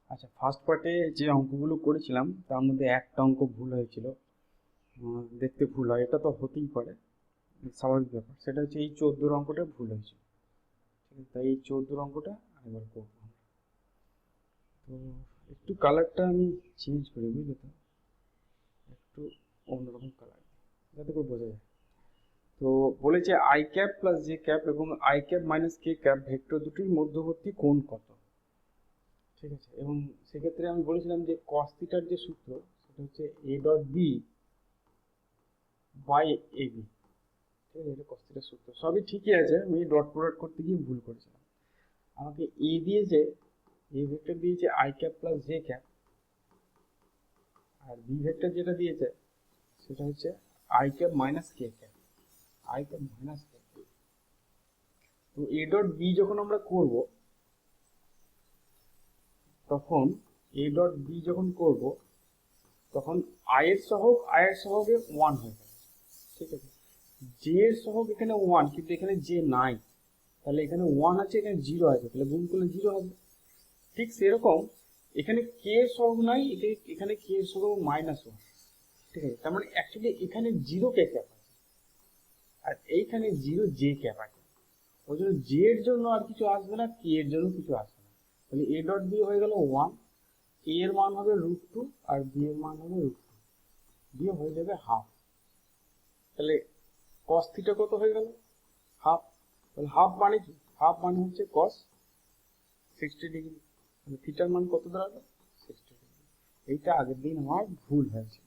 আচ্ছা, ফার্স্ট পার্টে যে অঙ্কগুলো করেছিলাম তার মধ্যে একটা অঙ্ক ভুল হয়েছিল। দেখতে ভুল হয়, এটা তো হতেই পারে, স্বাভাবিক ব্যাপার। সেটা হচ্ছে এই 14 অঙ্কটা ভুল হয়েছে। ঠিক আছে, তাই এই 14 অঙ্কটা আরেকবার করবো আমরা। তো একটু কালারটা আমি চেঞ্জ করি, বুঝলে তো, একটু অন্যরকম কালার যাতে করে বোঝা যায়। তো বলেছে I cap plus J cap এবং I cap minus K cap vector দুটির মধ্যবর্তী কোণ কত। ঠিক আছে, এবং সেক্ষেত্রে আমি বলেছিলাম যে কস থিটার যে সূত্র সেটা হচ্ছে A dot B by A B. ঠিক আছে, এটা কস থিটার সূত্র, সবই ঠিকই আছে, আমি ডট প্রোডাক্ট করতে গিয়ে ভুল করেছিলাম। আমাকে এ দিয়েছে, এ ভেক্টর দিয়েছে I cap plus J cap, আর বি ভেক্টর যেটা দিয়েছে সেটা হচ্ছে I cap minus K cap, I cap minus K cap. তো এ ডট বি যখন আমরা করব তখন এ ডট বি যখন করব তখন আয়ের সহগ আয়ের সহগে 1 হয়ে যাবে। ঠিক আছে, জে এর সহগ এখানে 1, কিন্তু এখানে জে নাই, তাহলে এখানে 1 আছে, এখানে 0 আছে, তাহলে গুণ করলে 0 হবে। ঠিক সেরকম এখানে কে এর সহগ নাই, এখানে কে এর সহগ -1। ঠিক আছে, তার মানে অ্যাকচুয়ালি এখানে 0 কে ক্যাপ আছে আর এইখানে 0 জে ক্যাপ আছে। ওই জন্য জে এর জন্য আর কিছু আসবে না, কে এর জন্য কিছু আসবে না। তাহলে এ ডট বি হয়ে গেল 1, এ এর মান হবে √2 আর বি এর মান হবে √2, দিয়ে হয়ে যাবে হাফ। তাহলে cos থিটা কত হয়ে গেল? হাফ। তাহলে হাফ মানে কি? হাফ মানে হচ্ছে cos 60 ডিগ্রি। তাহলে থিটার মান কত দাঁড়ালো? 60 ডিগ্রি। এইটা আগের দিন আমার ভুল হয়েছিল,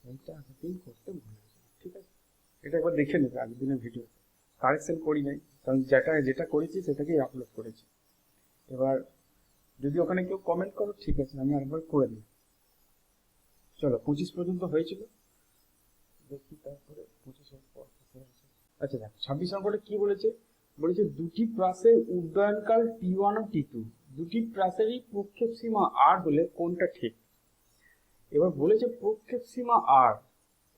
এইটা আগের দিন করতে ভুল হয়েছিল। ঠিক আছে, এটা একবার দেখে নেবে আগের দিনের ভিডিও, কারেকশন করি নাই, কারণ যেটা যেটা করেছি সেটাকেই আপলোড করেছি। এবার যদি ওখানে কেউ কমেন্ট করো ঠিক আছে, আমি আরেকবার করে দিই। চলো 25 পর্যন্ত হয়েছিল, দেখি তারপরে 25-এর পর কোথায় আছে। আচ্ছা দেখ, 26 নম্বরে কি বলেছে? বলেছে দুটি প্রাসের উড্ডয়নকাল T1 ও T2, দুটি প্রাসেরই প্রক্ষেপ সীমা R হলে কোনটা ঠিক? এবার বলেছে প্রক্ষেপ সীমা R,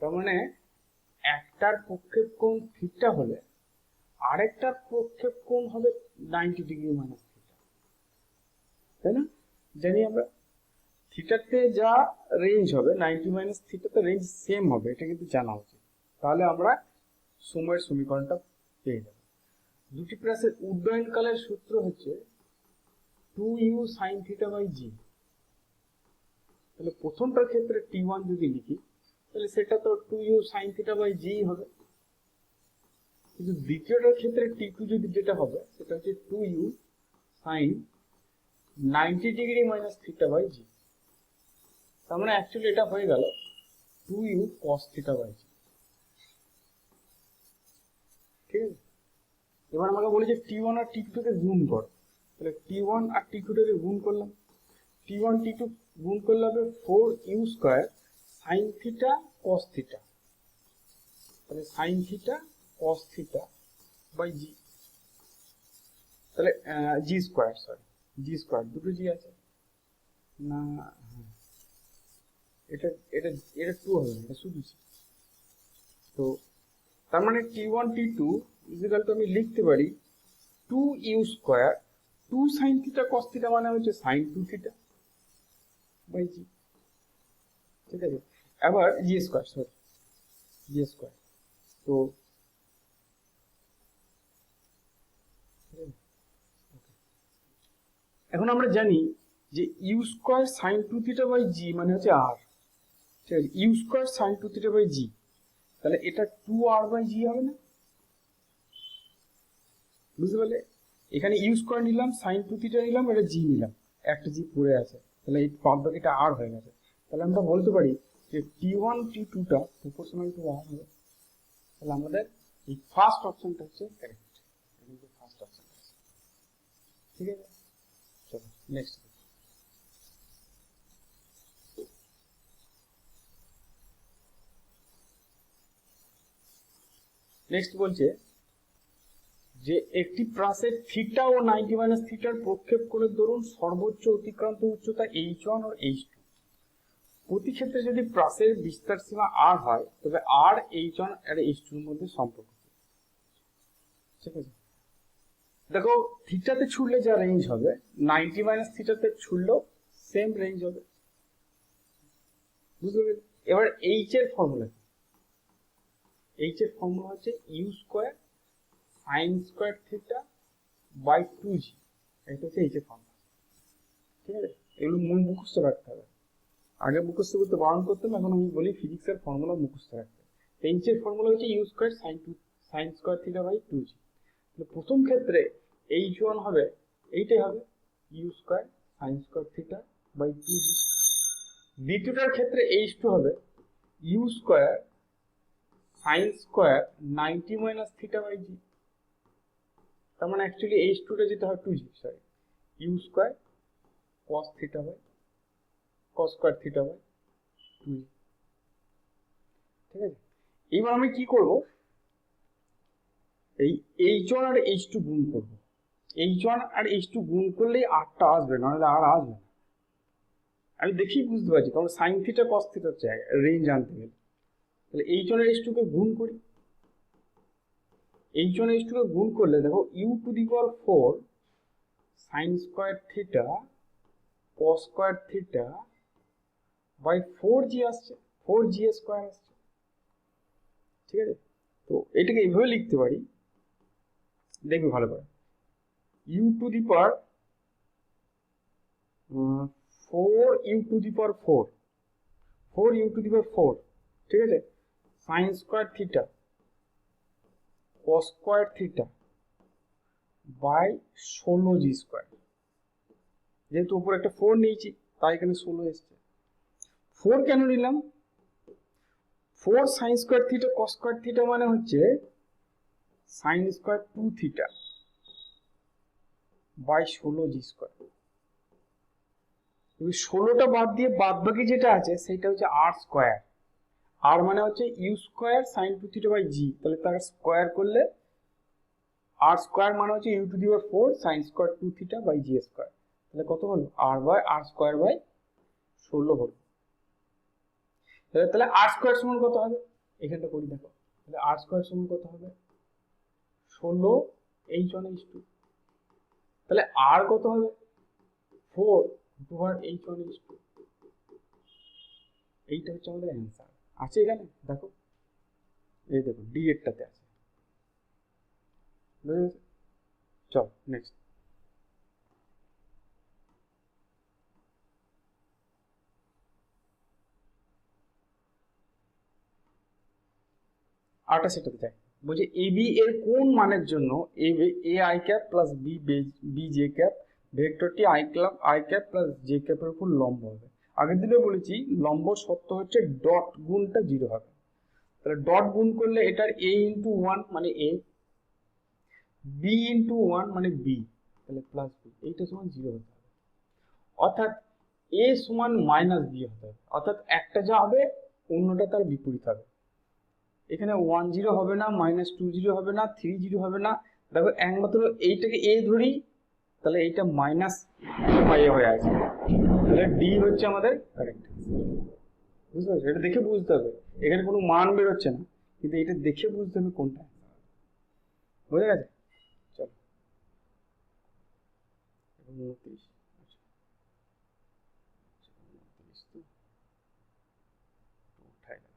তার মানে একটার প্রক্ষেপ কোণ থিটা হলে আরেকটার প্রক্ষেপ কোণ হবে 90 ডিগ্রি মাইনাস থিটা, তাই না? জানি আমরা থিটাতে যা রেঞ্জ হবে 90 মাইনাস থিটাতে রেঞ্জ সেম হবে, এটা কিন্তু জানা উচিত। তাহলে আমরা সময়ের সমীকরণটা পেয়ে যাব। দুটি প্রাসের উড্ডয়নকালের সূত্র হচ্ছে 2u sin theta by G. তাহলে প্রথমটার ক্ষেত্রে T1 যদি লিখি তাহলে সেটা তো 2u sin থিটা বাই জি হবে, কিন্তু দ্বিতীয়টার ক্ষেত্রে T2 যদি যেটা হবে সেটা হচ্ছে 2u sin 90 degree minus theta by G. তার মানে অ্যাকচুয়ালি এটা হয়ে গেল 2u cos theta by G. ঠিক আছে, এবার আমাকে বলেছে T1 আর T2 কে গুণ করো, তাহলে T1 আর T2 টাকে গুণ করলাম, T1 T2 গুণ করলে হবে 4u square sin theta cos theta, তাহলে sin theta cos theta by G. তাহলে G square, sorry G square, দুটো জি আছে না? হ্যাঁ, এটা এটা এটা 2 হবে না, এটা শুধু জি। তো তার মানে T1 T2 ইকুয়াল টু আমি লিখতে পারি 2u square 2 sin theta cos theta মানে হচ্ছে sin 2 থিটা বাই জি। ঠিক আছে, আবার G square, sorry G square. তো এখন আমরা জানি যে U square sine 2 theta by G মানে হচ্ছে আর। ঠিক আছে, U square sine 2 theta by G, তাহলে এটা 2r বাই জি হবে না? বুঝতে পারলে? এখানে ইউ স্কয়ার নিলাম, সাইন 2 থিটা নিলাম, এটা জি নিলাম, একটা জি পড়ে আছে, তাহলে এই বাদ বাকিটা আর হয়ে গেছে। তাহলে আমরা বলতে পারি যে T1 T2 টা প্রপোর্শনাল টু r হবে। তাহলে আমাদের এই ফার্স্ট অপশনটা হচ্ছে কারেক্ট, কিন্তু ফার্স্ট অপশন। ঠিক আছে, চলো নেক্সট। নেক্সট বলছে যে একটি প্রাসের থিটা ও 90 মাইনাস থিটার প্রক্ষেপ কোণের দরুন সর্বোচ্চ অতিক্রান্ত উচ্চতা h1 ও h2। প্রতি ক্ষেত্রে যদি প্রাসের বিস্তার সীমা r হয় তবে r h1 আর h2 এর মধ্যে সম্পর্ক। ঠিক আছে, দেখো থিটাতে ছুড়লে যা রেঞ্জ হবে 90 মাইনাস থিটাতে ছুড়লেও সেম রেঞ্জ হবে, বুঝতে পেরেছ? এবার এইচ এর ফর্মুলা, এইচ এর ফর্মুলা হচ্ছে you square sine square theta by 2g, এটা হচ্ছে এইচ এর ফর্মুলা। ঠিক আছে, এগুলো মুখস্থ রাখতে হবে। আগে মুখস্থ করতে বারণ করতাম, এখন আমি বলি ফিজিক্সের ফর্মুলা মুখস্থ রাখতে। এইচ এর ফর্মুলা হচ্ছে you square sine square theta by 2g। প্রথম ক্ষেত্রে এইচ ওয়ান হবে, এইটাই হবে U square sine square theta by 2g। দ্বিতীয়টার ক্ষেত্রে এইচ টু হবে U square sine square 90 minus theta by G. তার মানে অ্যাকচুয়ালি এইচ টুটা যেতে হয় 2g, সরি, U square cos theta by cos square theta by 2g। ঠিক আছে, এবার আমি কি করব, এই এইচ ওয়ান আর এইচ টু গুণ করবো। এইচ ওয়ান আর এইচ টু গুণ করলেই আরটা আসবে, নাহলে আর আসবে না। আমি দেখি বুঝতে পারছি, কারণ সাইন থিটা কস থিটার জায়গায় রেঞ্জ আনতে গেলে। তাহলে এইচ ওয়ান আর এইচ টুকে গুণ করি। এইচ ওয়ান এইচ টুকে গুণ করলে দেখো u to the power 4 sine square theta cos square theta by 4g আসছে, 4g স্কোয়ার আসছে। ঠিক আছে, তো এটাকে এইভাবে লিখতে পারি, দেখবি ভালো করে, U to the power 4 U to the power 4 U to the power 4, ঠিক আছে, sine square theta cos square theta by 16g square. যেহেতু উপরে একটা 4 নিয়েছি তাই এখানে 16 এসছে। 4 কেন নিলাম? 4 sine square theta cos square theta মানে হচ্ছে sine square 2 theta by 16g square. 16টা বাদ দিয়ে বাদ বাকি যেটা আছে সেটা হচ্ছে আর স্কোয়ার। আর মানে হচ্ছে you square sine 2 theta by G, তাহলে তার স্কোয়ার করলে আর স্কোয়ার মানে হচ্ছে U to the power 4 sine square 2 theta by G square. তাহলে কত হলো? R by R square by 16 হলো। তাহলে আর স্কোয়ার সমান কত হবে? এখানটা করি দেখো, তাহলে আর স্কোয়ার সমান কত হবে? 16 এইচ ওয়ান এইচ টু। তাহলে আর কত হবে? 4 দুবার এইচ ওয়ান এইচ টু। এইটা হচ্ছে আমাদের অ্যান্সার। আছে এখানে দেখো, এই দেখো ডি এরটাতে আছে। বুঝে গেছে? চল নেক্সট। আরটা সেটাতে চাই, বলছে এ বি এর কোন মানের জন্য A I cap plus B J cap ভেক্টরটি আই ক্যাপ প্লাস জে ক্যাপের উপর লম্ব হবে। আগের দিনে বলেছি লম্ব সত্য হচ্ছে ডট গুণটা 0 হবে। তাহলে ডট গুণ করলে এটার এ ইন্টু 1 মানে এ, বি ইন্টু 1 মানে বি, তাহলে প্লাস বি, এইটা সমান 0 হতে হবে। অর্থাৎ এ সমান মাইনাস বি হতে হবে, অর্থাৎ একটা যা হবে অন্যটা তার বিপরীত হবে। এখানে 1 0 হবে না, মাইনাস 2 0 হবে না, 3 0 হবে না। দেখো একমাত্র এইটাকে এ ধরি, তাহলে এইটা মাইনাস হয়ে আছে। তাহলে ডি হচ্ছে আমাদের কারেক্ট। বুঝতে পারছো? এটা দেখে বুঝতে হবে, এখানে কোনো মান বেরোচ্ছে না, কিন্তু এটা দেখে বুঝতে হবে কোনটা। বুঝে গেছে? চলো 29, আচ্ছা 29 তো উঠাই গেল।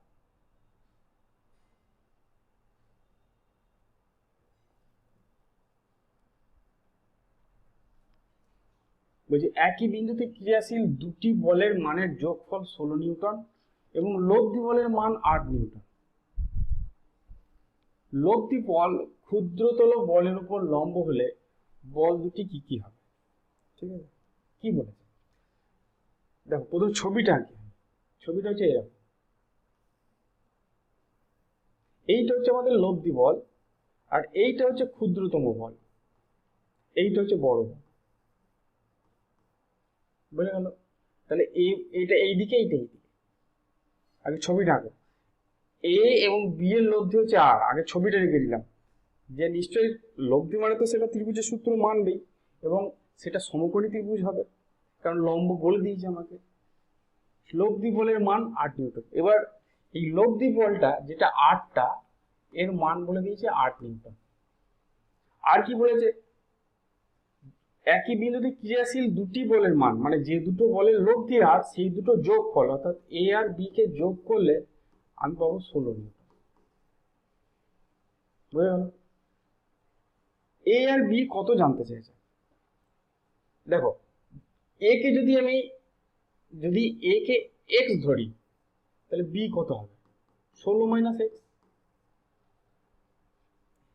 বলছি একই বিন্দুতে ক্রিয়াশীল দুটি বলের মানের যোগফল 16 নিউটন এবং লব্ধি বলের মান 8 নিউটন। লব্ধি বল ক্ষুদ্রতল বলের উপর লম্ব হলে বল দুটি কি কি হবে? ঠিক আছে, কি বলেছে দেখো, প্রথম ছবিটা আঁকি। ছবিটা হচ্ছে এরকম, এইটা হচ্ছে আমাদের লব্ধি বল, আর এইটা হচ্ছে ক্ষুদ্রতম বল, এইটা হচ্ছে বড় বল। বুঝে গেল? তাহলে এইটা এইদিকে, এইটা এইদিকে। আগে ছবিটা আঁকো। এ এবং বি এর লব্ধি হচ্ছে আর, আগে ছবিটা রেখে দিলাম, যে নিশ্চয়ই লব্ধি মানে তো সেটা ত্রিভুজের সূত্র মানবেই, এবং সেটা সমকোণী ত্রিভুজ হবে, কারণ লম্ব বলে দিয়েছে আমাকে। লব্ধি বলের মান 8 নিউটন। এবার এই লব্ধি বলটা যেটা 8টা, এর মান বলে দিয়েছে 8 নিউটন। আর কি বলেছে? একই বিন্দুতে ক্রিয়াশীল দুটি বলের মান, মানে যে দুটো বলের লব্ধি হার সেই দুটো যোগফল, অর্থাৎ এ আর বি কে যোগ করলে আমি পাবো 16 নিউটন। বুঝে গেল? এ আর বি কত জানতে চাইছে। দেখো এ কে যদি এ কে এক্স ধরি তাহলে বি কত হবে? 16 মাইনাস এক্স।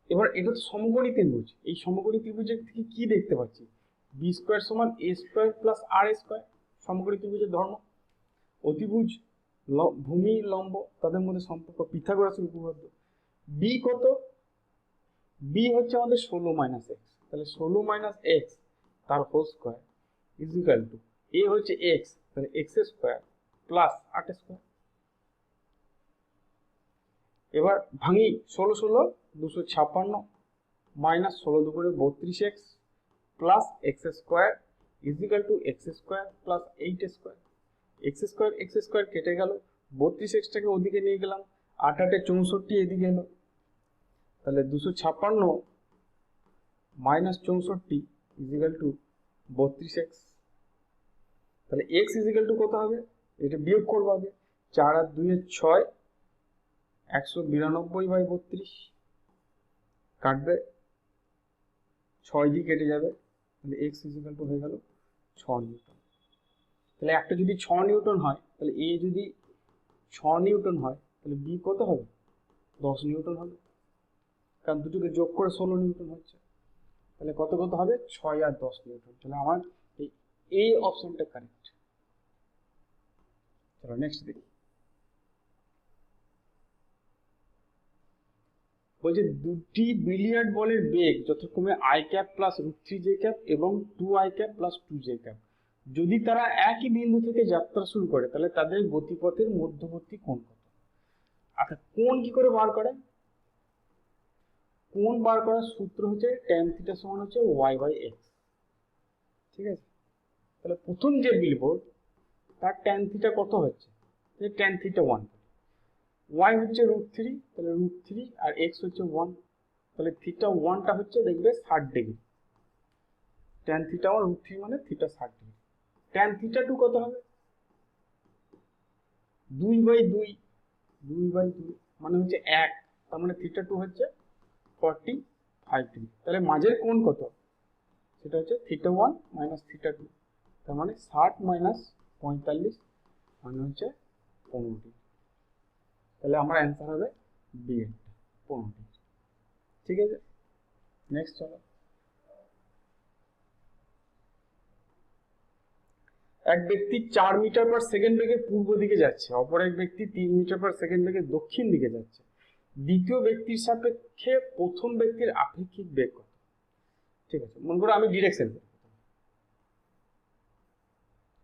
এবার এটা তো সমকোণী ত্রিভুজ, এই সমকোণী ত্রিভুজের থেকে কি দেখতে পাচ্ছি? বি স্কোয়ার সমান এ স্কোয়ার প্লাস আর স্কোয়ার, সমকোণী ত্রিভুজের ধর্ম। অতিভুজ ভূমি লম্ব তাদের মধ্যে সম্পর্ক পিথাগোরাসের উপপাদ্য। বি কত? বি হচ্ছে আমাদের 16 মাইনাস এক্স, তাহলে 16 মাইনাস এক্স তার whole square is equal to A হচ্ছে এক্স, তাহলে এক্স স্কোয়ার প্লাস 8 স্কোয়ার। এবার ভাঙি 16 16 256 মাইনাস 16 দুপুরে 32x plus x square is equal two x square plus 8 square. X square কেটে গেল, 32xটাকে ওদিকে নিয়ে গেলাম, 8 8 64 এদিকে এলো, তাহলে 256 minus 64 is equal two 32x। তাহলে x ইজ ইকুয়াল টু কত হবে? এটা বিয়োগ করবো আগে, 4 আর 2 এর 6, 192/32 কাটবে, 6 দিয়ে কেটে যাবে, তাহলে x ইজ ইকুয়াল টু হয়ে গেল 6 নিউটন। তাহলে একটা যদি 6 নিউটন হয়, তাহলে a যদি 6 নিউটন হয়, তাহলে b কত হবে? 10 নিউটন হবে, কারণ দুটোকে যোগ করে 16 নিউটন হচ্ছে। তাহলে কত কত হবে? 6 আর 10 নিউটন। তাহলে আমার এই অপশনটা কারেক্ট। চলো নেক্সট দেখি। বলছে দুটি বিলিয়ার্ড বলের বেগ যথাক্রমে I cap plus √3 J cap এবং 2 I cap plus 2 J cap, যদি তারা একই বিন্দু থেকে যাত্রা শুরু করে তাহলে তাদের গতিপথের মধ্যবর্তী কোণ কত? আচ্ছা কোণ কি করে বার করে? কোণ বার করার সূত্র হচ্ছে tan থিটা সমান হচ্ছে y/x। ঠিক আছে, তাহলে প্রথম যে বিলবোর্ড তার tan থিটা কত হচ্ছে? tan থিটা 1, y হচ্ছে √3, তাহলে √3 আর x হচ্ছে 1, তাহলে থিটা 1টা হচ্ছে দেখবে 60 ডিগ্রি। tan থিটা 1 √3 মানে থিটা 60 ডিগ্রি। tan থিটা 2 কত হবে? 2/2 মানে হচ্ছে 1, তার মানে থিটা 2 হচ্ছে 45 ডিগ্রি। তাহলে মাঝের কোণ কত? সেটা হচ্ছে থিটা 1 মাইনাস থিটা 2, তার মানে 60 মাইনাস 45 মানে হচ্ছে 15 ডিগ্রি। তাহলে আমার অ্যান্সার হবে বি এর 15 ডিগ্রি। ঠিক আছে, নেক্সট চলো। এক ব্যক্তি 4 মিটার পার সেকেন্ড বেগে পূর্ব দিকে যাচ্ছে, অপর এক ব্যক্তি 3 মিটার পার সেকেন্ড বেগে দক্ষিণ দিকে যাচ্ছে। দ্বিতীয় ব্যক্তির সাপেক্ষে প্রথম ব্যক্তির আপেক্ষিক বেগ কত? ঠিক আছে, মনে করো আমি ডিরেকশন করব,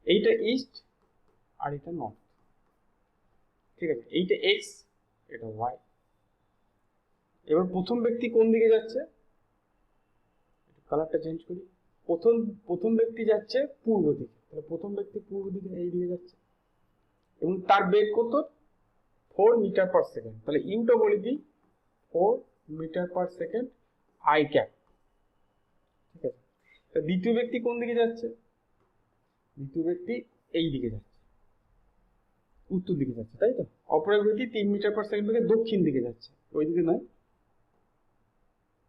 এইটা ইস্ট আর এটা নর্থ। ঠিক আছে, এইটা এক্স এটা ওয়াই। এবার প্রথম ব্যক্তি কোন দিকে যাচ্ছে? কালারটা চেঞ্জ করি। প্রথম ব্যক্তি যাচ্ছে পূর্ব দিকে, তাহলে প্রথম ব্যক্তি পূর্ব দিকে এই দিকে যাচ্ছে এবং তার বেগ কত? 4 মিটার পার সেকেন্ড। তাহলে ইউটা বলে দিই 4 metre per second I cap. ঠিক আছে, তো দ্বিতীয় ব্যক্তি কোন দিকে যাচ্ছে? দ্বিতীয় ব্যক্তি এই দিকে যাচ্ছে, উত্তর দিকে যাচ্ছে, তাই তো। অপর এক ব্যক্তি 3 মিটার পার সেকেন্ড বেগে দক্ষিণ দিকে যাচ্ছে, ওই দিকে নয়,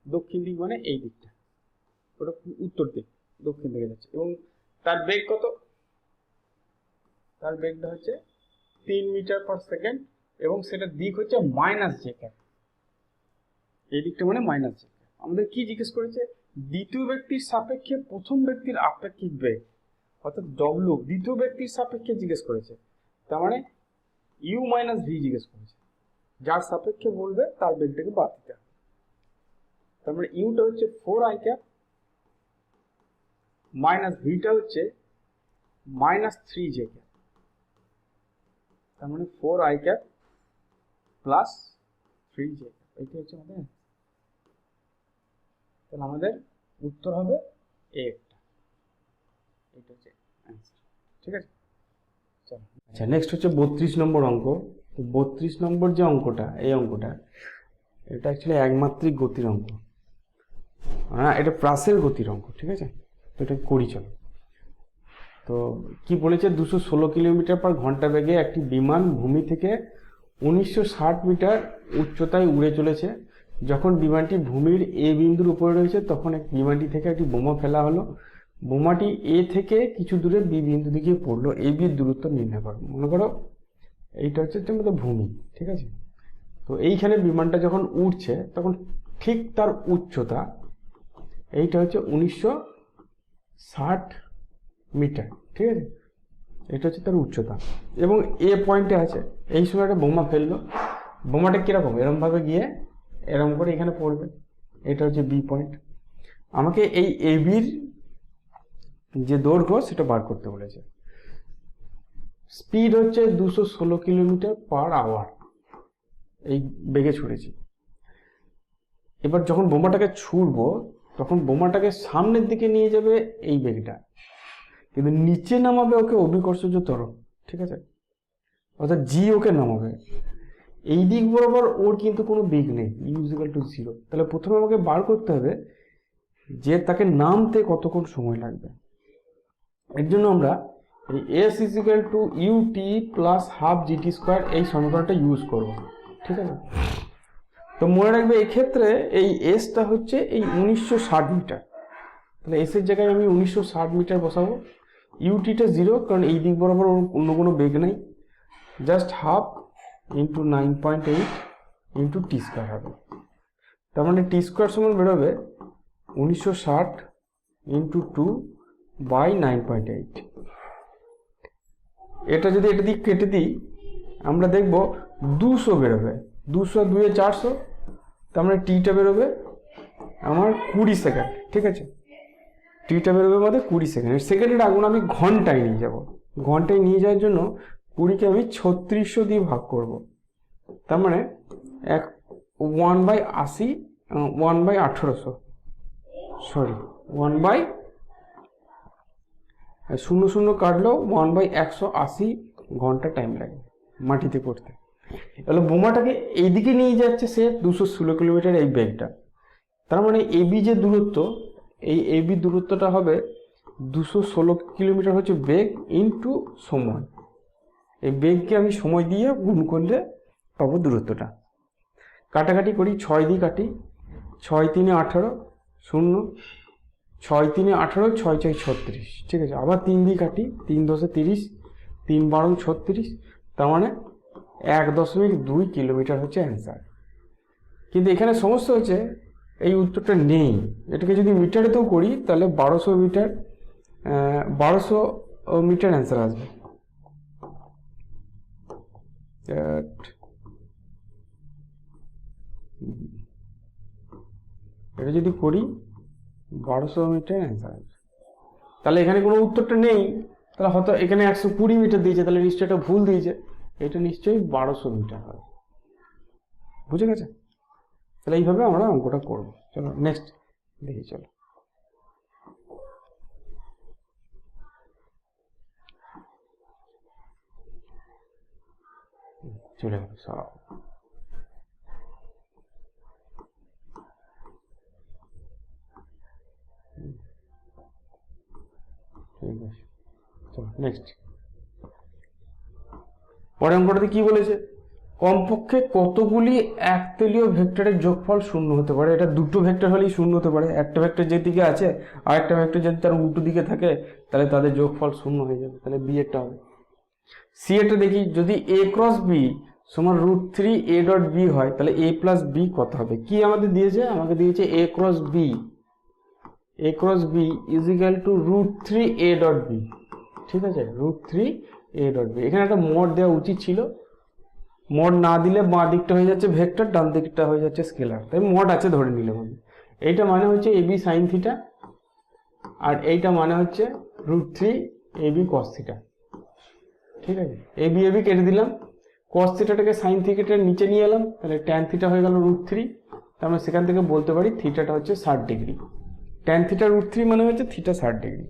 দক্ষিণ দিক মানে এই দিকটা, ওটা উত্তর দিক, দক্ষিণ দিকে যাচ্ছে এবং তার বেগ কত? তার বেগটা হচ্ছে 3 মিটার পার সেকেন্ড এবং সেটার দিক হচ্ছে মাইনাস জে ক্যাপ। এই দিকটা মানে মাইনাস জে ক্যাপ। আমাদের কি জিজ্ঞেস করেছে? দ্বিতীয় ব্যক্তির সাপেক্ষে প্রথম ব্যক্তির আপেক্ষিক বেগ, অর্থাৎ ডব্লিউ দ্বিতীয় ব্যক্তির সাপেক্ষে জিজ্ঞেস করেছে, তার মানে ইউ মাইনাস ভি জিজ্ঞেস করেছে। যার সাপেক্ষে বলবে তার বেগটাকে বাদ দিতে হবে। তার মানে ইউটা হচ্ছে 4 আই ক্যাপ মাইনাস ভিটা হচ্ছে মাইনাস 3 জে ক্যাপ, তার মানে 4 I cap plus 3 J cap. এইটা হচ্ছে আমাদের, তাহলে আমাদের উত্তর হবে এ। এটা হচ্ছে অ্যান্সার। ঠিক আছে, চলো। আচ্ছা নেক্সট হচ্ছে 32 নম্বর অঙ্ক। তো 32 নম্বর যে অঙ্কটা, এই অঙ্কটা এটা অ্যাকচুয়ালি একমাত্রিক গতির অঙ্ক, এটা প্রাসের গতির অঙ্ক। ঠিক আছে, এটা করি চলো। তো কি বলেছে, 216 কিলোমিটার পার ঘন্টা বেগে একটি বিমান ভূমি থেকে 1960 মিটার উচ্চতায় উড়ে চলেছে। যখন বিমানটি ভূমির এ বিন্দুর উপরে রয়েছে তখন বিমানটি থেকে একটি বোমা ফেলা হলো। বোমাটি এ থেকে কিছু দূরে বি বিন্দু দিকে পড়লো। এই বির দূরত্ব নির্ণয় করো। মনে করো এইটা হচ্ছে তোমাদের ভূমি, ঠিক আছে। তো এইখানে বিমানটা যখন উঠছে তখন ঠিক তার উচ্চতা এইটা হচ্ছে 1960 মিটার, ঠিক আছে। এটা হচ্ছে তার উচ্চতা এবং এ পয়েন্টে আছে। এই সময় একটা বোমা ফেললো। বোমাটা কিরকম, এরমভাবে গিয়ে এরম করে এখানে পড়বে। এটা হচ্ছে বি পয়েন্ট। আমাকে এই এ বির যে দৈর্ঘ্য সেটা বার করতে বলেছে। স্পিড হচ্ছে 216 কিলোমিটার পার আওয়ার, এই বেগে ছুড়েছি। এবার যখন বোমাটাকে ছুড়বো তখন বোমাটাকে সামনের দিকে নিয়ে যাবে এই বেগটা, কিন্তু নিচে নামাবে ওকে অভিকর্ষজ ত্বরণ, ঠিক আছে। অর্থাৎ জি ওকে নামাবে। এই দিক বরাবর ওর কিন্তু কোনো বেগ নেই, u=0। তাহলে প্রথমে আমাকে বার করতে হবে যে তাকে নামতে কতক্ষণ সময় লাগবে। এর জন্য আমরা এই s=ut + ½ gt² এই সমীকরণটা ইউজ করব, ঠিক আছে। তো মনে রাখবে এক্ষেত্রে এই এসটা হচ্ছে এই 1960 মিটার। তাহলে এস এর জায়গায় আমি 1960 মিটার বসাবো। ইউটিটা 0, কারণ এই দিক বরাবর অন্য কোনো বেগ নেই। জাস্ট ½ × 9.8 × t² হবে। তার মানে t² সমান বেরোবে 1960 × 2/9.8। এটা যদি এটা দিক কেটে দিই আমরা দেখব 200 বেরোবে। 200 আর 2 = 400। তার মানে টিটা বেরোবে আমার 20 সেকেন্ড, ঠিক আছে। টিটা বেরোবে আমাদের 20 সেকেন্ড। সেকেন্ডের আগুন আমি ঘন্টায় নিয়ে যাব। ঘন্টায় নিয়ে যাওয়ার জন্য 20কে আমি 3600 দিয়ে ভাগ করব। তার মানে 1/80 1/1800 সরি 1/00 কাটলেও 1/180 ঘন্টা টাইম লাগে মাটিতে পড়তে। তাহলে বোমাটাকে এইদিকে নিয়ে যাচ্ছে সে 216 কিলোমিটার এই বেগটা। তার মানে এবি যে দূরত্ব, এই এবি দূরত্বটা হবে 216 কিলোমিটার হচ্ছে বেগ ইনটু সময়। এই বেগকে আমি সময় দিয়ে গুণ করলে পাবো দূরত্বটা। কাটাকাটি করি, 6 দিয়ে কাটি, 6 × 3 = 18 0, 6 × 3 = 18, 6 × 4 = 36, ঠিক আছে। আবার 3 দিয়ে কাটি, 3 × 10 = 30, 3 × 12 = 36। তার মানে 1.2 কিলোমিটার হচ্ছে অ্যান্সার। কিন্তু এখানে সমস্যা হচ্ছে এই উত্তরটা নেই। এটাকে যদি মিটারেতেও করি তাহলে 1200 মিটার অ্যান্সার আসবে। এটা যদি করি 1200 মিটার অ্যান্সার আসবে। তাহলে এখানে কোনো উত্তরটা নেই, তাহলে হয়তো এখানে 120 মিটার দিয়েছে, তাহলে নিশ্চয়ই এটা ভুল দিয়েছে। এটা নিশ্চয়ই 1200 মিটার হবে। বুঝে গেছে? তাহলে এইভাবে আমরা অঙ্কটা করব। চলো নেক্সট দেখি। চলো চলে গেল সব। ঠিক আছে, চলো নেক্সট। পরের অঙ্কটাতে কি বলেছে, কমপক্ষে কতগুলি একতলীয় ভেক্টরের যোগফল 0 হতে পারে। এটা দুটো ভেক্টর হলেই 0 হতে পারে। একটা ভেক্টর যেদিকে আছে আর একটা ভেক্টর যদি তার উল্টো দিকে থাকে তাহলে তাদের যোগফল 0 হয়ে যাবে। তাহলে বি এরটা হবে। সি এরটা দেখি, যদি a × b সমান √3 a.b হয় তাহলে a + b কত হবে। কি আমাদের দিয়েছে, আমাকে দিয়েছে a × b √3 a.b, ঠিক আছে। √3 a.b। এখানে একটা মড দেওয়া উচিত ছিল। মড না দিলে বাঁ দিকটা হয়ে যাচ্ছে ভেক্টর, ডান দিকটা হয়ে যাচ্ছে স্কেলার। তাই মড আছে ধরে নিলাম আমি। এইটা মানে হচ্ছে ab sin θ আর এইটা মানে হচ্ছে √3 ab cos θ, ঠিক আছে। ab কেটে দিলাম, cos θটাকে sin θটার নিচে নিয়ে এলাম, তাহলে tan θ হয়ে গেল √3। তার মানে সেখান থেকে বলতে পারি থিটাটা হচ্ছে 60 ডিগ্রি। tan θ √3 মানে হচ্ছে θ 60 ডিগ্রি।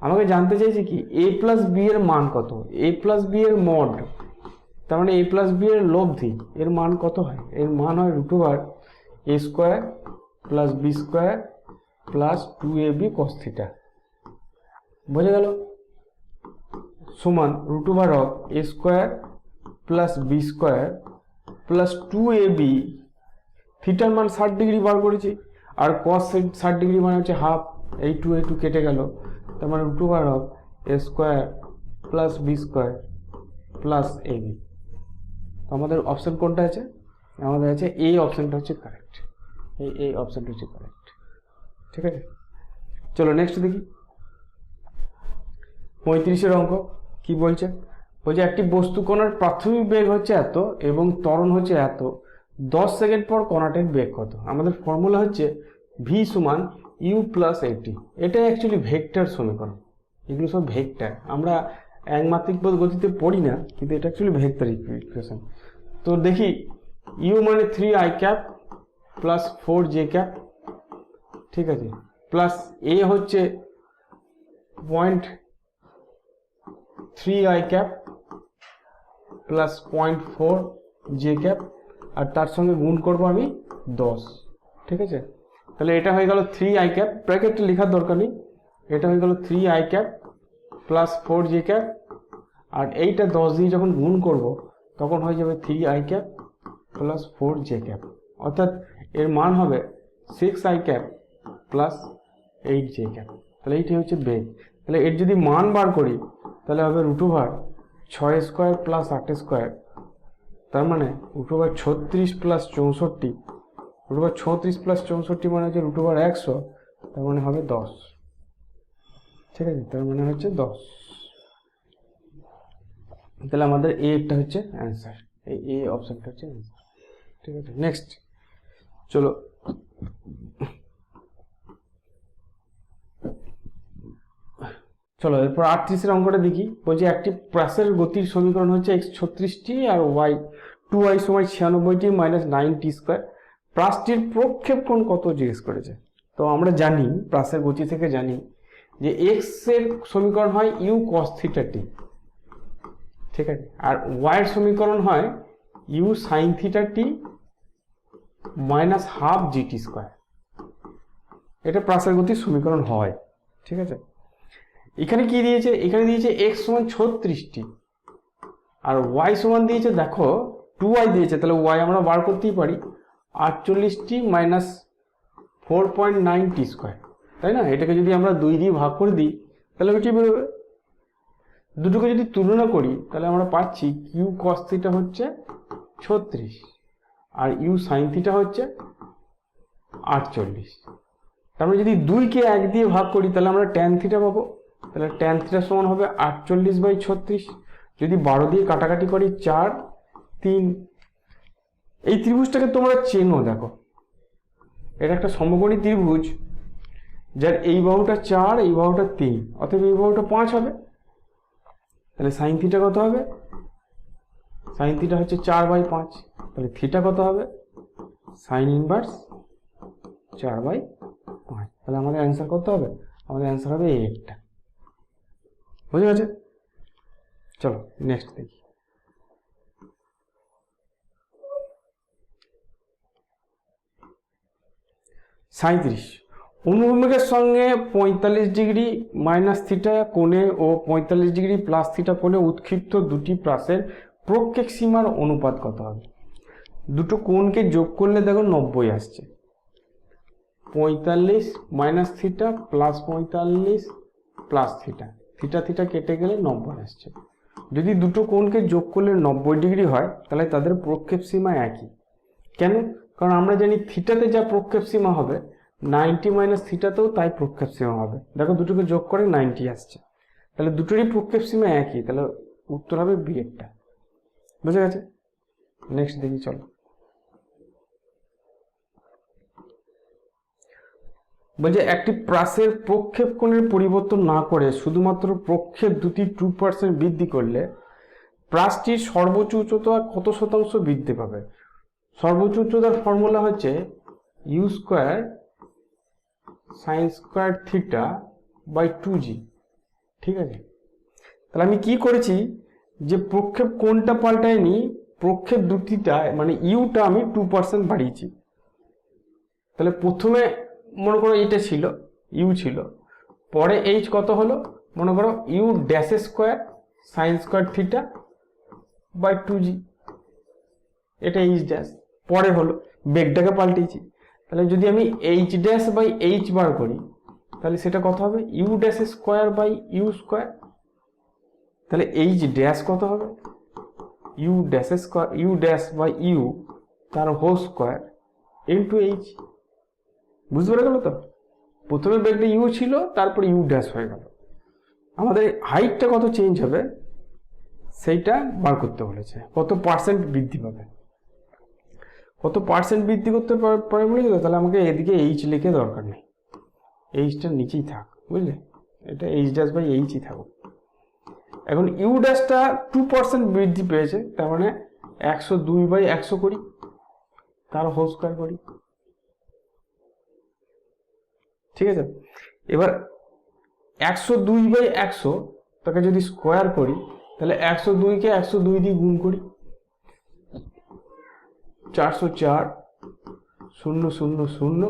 আমাকে জানতে চাইছে কি a + b এর মান কত। a + b এর মড, তার মানে a + b এর লব্ধি, এর মান কত হয়। এর মান হয় √a² + b² + 2ab cos θ। বোঝা গেল? সমান √(a² plus b² plus 2ab, থিটার মান 60 ডিগ্রি বার করেছি, আর cos 60 ডিগ্রি মানে হচ্ছে হাফ, এই 2 কেটে গেল, তার মানে √(a² plus b² plus ab। তো আমাদের অপশন কোনটা আছে? আমাদের আছে এই অপশনটা হচ্ছে কারেক্ট, এই অপশনটা হচ্ছে কারেক্ট। ঠিক আছে, চলো নেক্সট দেখি। 35-এর অঙ্ক কি বলছে? বলছে একটি বস্তু কণার প্রাথমিক বেগ হচ্ছে এত এবং ত্বরণ হচ্ছে এত, 10 সেকেন্ড পর কণাটির বেগ কত? আমাদের ফর্মুলা হচ্ছে v সমান u প্লাস at। এটা অ্যাকচুয়ালি ভেক্টর সমীকরণ, এগুলো সব ভেক্টর, আমরা একমাত্রিক গতিতে পড়ি না, কিন্তু এটা অ্যাকচুয়ালি ভেক্টর ইকুয়েশন। তো দেখি, u মানে 3i প্লাস 4j, ঠিক আছে, প্লাস a হচ্ছে 0.3i প্লাস 0.4j, আর তার সঙ্গে গুণ করবো আমি 10। ঠিক আছে, তাহলে এটা হয়ে গেল 3i, ব্র্যাকেটে লেখার দরকার নেই, এটা হয়ে গেল 3i প্লাস 4j, আর এইটা 10 দিয়ে যখন গুণ করব তখন হয়ে যাবে 3i প্লাস 4j, অর্থাৎ এর মান হবে 6i প্লাস 8j। তাহলে এইটাই হচ্ছে বেগ। তাহলে এর যদি মান বার করি তাহলে হবে √6² প্লাস 8², তার মানে √36 প্লাস 64, √36 প্লাস 64 মানে হচ্ছে √100, তার মানে হবে 10। ঠিক আছে, তার মানে হচ্ছে 10। তাহলে আমাদের এটা হচ্ছে অ্যান্সার, এই অপশনটা হচ্ছে অ্যান্সার। ঠিক আছে, নেক্সট চলো। চলো এরপর 38-এর অঙ্কটা দেখি। বলছে একটি প্রাসের গতির সমীকরণ হচ্ছে x 36টি আর y 2y সমান 96টি মাইনাস 9t²। প্রাসটির প্রক্ষেপ কোণ কত জিজ্ঞেস করেছে। তো আমরা জানি, প্রাসের গতি থেকে জানি যে x এর সমীকরণ হয় u cos θt, ঠিক আছে, আর y এর সমীকরণ হয় u sin θt minus half gt²। এটা প্রাসের গতির সমীকরণ হয়। ঠিক আছে, এখানে কি দিয়েছে? এখানে দিয়েছে x সমান 36টি আর y সমান দিয়েছে, দেখো 2y দিয়েছে, তাহলে y আমরা বার করতেই পারি 48টি মাইনাস 4.9t², তাই না? এটাকে যদি আমরা 2 দিয়ে ভাগ করে দিই তাহলে কি বেরোবে? দুটোকে যদি তুলনা করি তাহলে আমরা পাচ্ছি q cos θ হচ্ছে 36 আর u sin θ হচ্ছে 48। তারপরে যদি 2কে 1 দিয়ে ভাগ করি তাহলে আমরা tan θ পাবো, তাহলে tan θ সমান হবে 48/36। যদি 12 দিয়ে কাটাকাটি করি 4, 3। এই ত্রিভুজটাকে তোমরা চেনো, দেখো এটা একটা সমকোণী ত্রিভুজ যার এই বাহুটা 4, এই বাহুটা 3, অতএব এই বাহুটা 5 হবে। তাহলে sin θ কত হবে? sin θ হচ্ছে 4/5, তাহলে θ কত হবে? sin inverse 4/5। তাহলে আমাদের অ্যান্সার কত হবে? আমাদের অ্যান্সার হবে এইটা। বুঝে গেছে? চলো নেক্সট দেখি। সাঁইত্রিশ, অনুভূমিকের সঙ্গে 45 ডিগ্রি মাইনাস থিটা কোণে ও 45 ডিগ্রি প্লাস থিটা কোণে উৎক্ষিপ্ত দুটি প্রাসের প্রক্ষেপ সীমার অনুপাত কত হবে? দুটো কোণকে যোগ করলে দেখো 90 আসছে। 45 minus theta plus 45 plus theta, theta theta কেটে গেলে 90 আসছে। যদি দুটো কোণকে যোগ করলে 90 ডিগ্রি হয় তাহলে তাদের প্রক্ষেপ সীমা একই। কেন? কারণ আমরা জানি থিটাতে যা প্রক্ষেপ সীমা হবে 90 মাইনাস থিটাতেও তাই প্রক্ষেপ সীমা হবে। দেখো দুটোকে যোগ করে 90 আসছে, তাহলে দুটোরই প্রক্ষেপ সীমা একই, তাহলে উত্তর হবে বি এরটা। বুঝে গেছে? নেক্সট দেখি চলো। বলছে একটি প্রাসের প্রক্ষেপ কোণের পরিবর্তন না করে শুধুমাত্র প্রক্ষেপ দুটি 2% বৃদ্ধি করলে প্রাসটির সর্বোচ্চ উচ্চতা কত শতাংশ বৃদ্ধি পাবে? সর্বোচ্চ উচ্চতার ফর্মুলা হচ্ছে u square sine square theta by 2g। ঠিক আছে, তাহলে আমি কি করেছি যে প্রক্ষেপ কোণটা পাল্টায়নি, প্রক্ষেপ দুটিটা মানে ইউটা আমি 2% বাড়িয়েছি। তাহলে প্রথমে মনে করো এটা ছিল ইউ ছিল, পরে এইচ কত হলো মনে করো u dash square sine square theta by 2g, এটা এইচ ড্যাশ। পরে হলো বেগটাকে পাল্টেছি, তাহলে যদি আমি এইচ ড্যাশ বাই এইচ বার করি তাহলে সেটা কত হবে, u dash square by u square. তাহলে এইচ ড্যাশ কত হবে, u dash square, u dash by you তার হোল স্কোয়ার ইন্টু এইচ। বুঝতে পেরে গেল তো? প্রথমে বেগটা ইউ ছিল, তারপর ইউ ড্যাশ হয়ে গেল। আমাদের হাইটটা কত চেঞ্জ হবে সেইটা বার করতে বলেছে, কত পার্সেন্ট বৃদ্ধি পাবে, কত পার্সেন্ট বৃদ্ধি করতে পারে বলেছিল। তাহলে আমাকে এদিকে এইচ লিখে দরকার নেই, এইচটা নিচেই থাক, বুঝলে? এটা এইচ ড্যাশ বাই এইচই থাকুক। এখন ইউ ড্যাশটা 2% বৃদ্ধি পেয়েছে, তার মানে 102/100 করি, তার হোল স্কোয়ার করি, ঠিক আছে? এবার 102/100 তাকে যদি স্কোয়ার করি তাহলে 102কে 102 দিয়ে গুণ করি, 404 0 0 0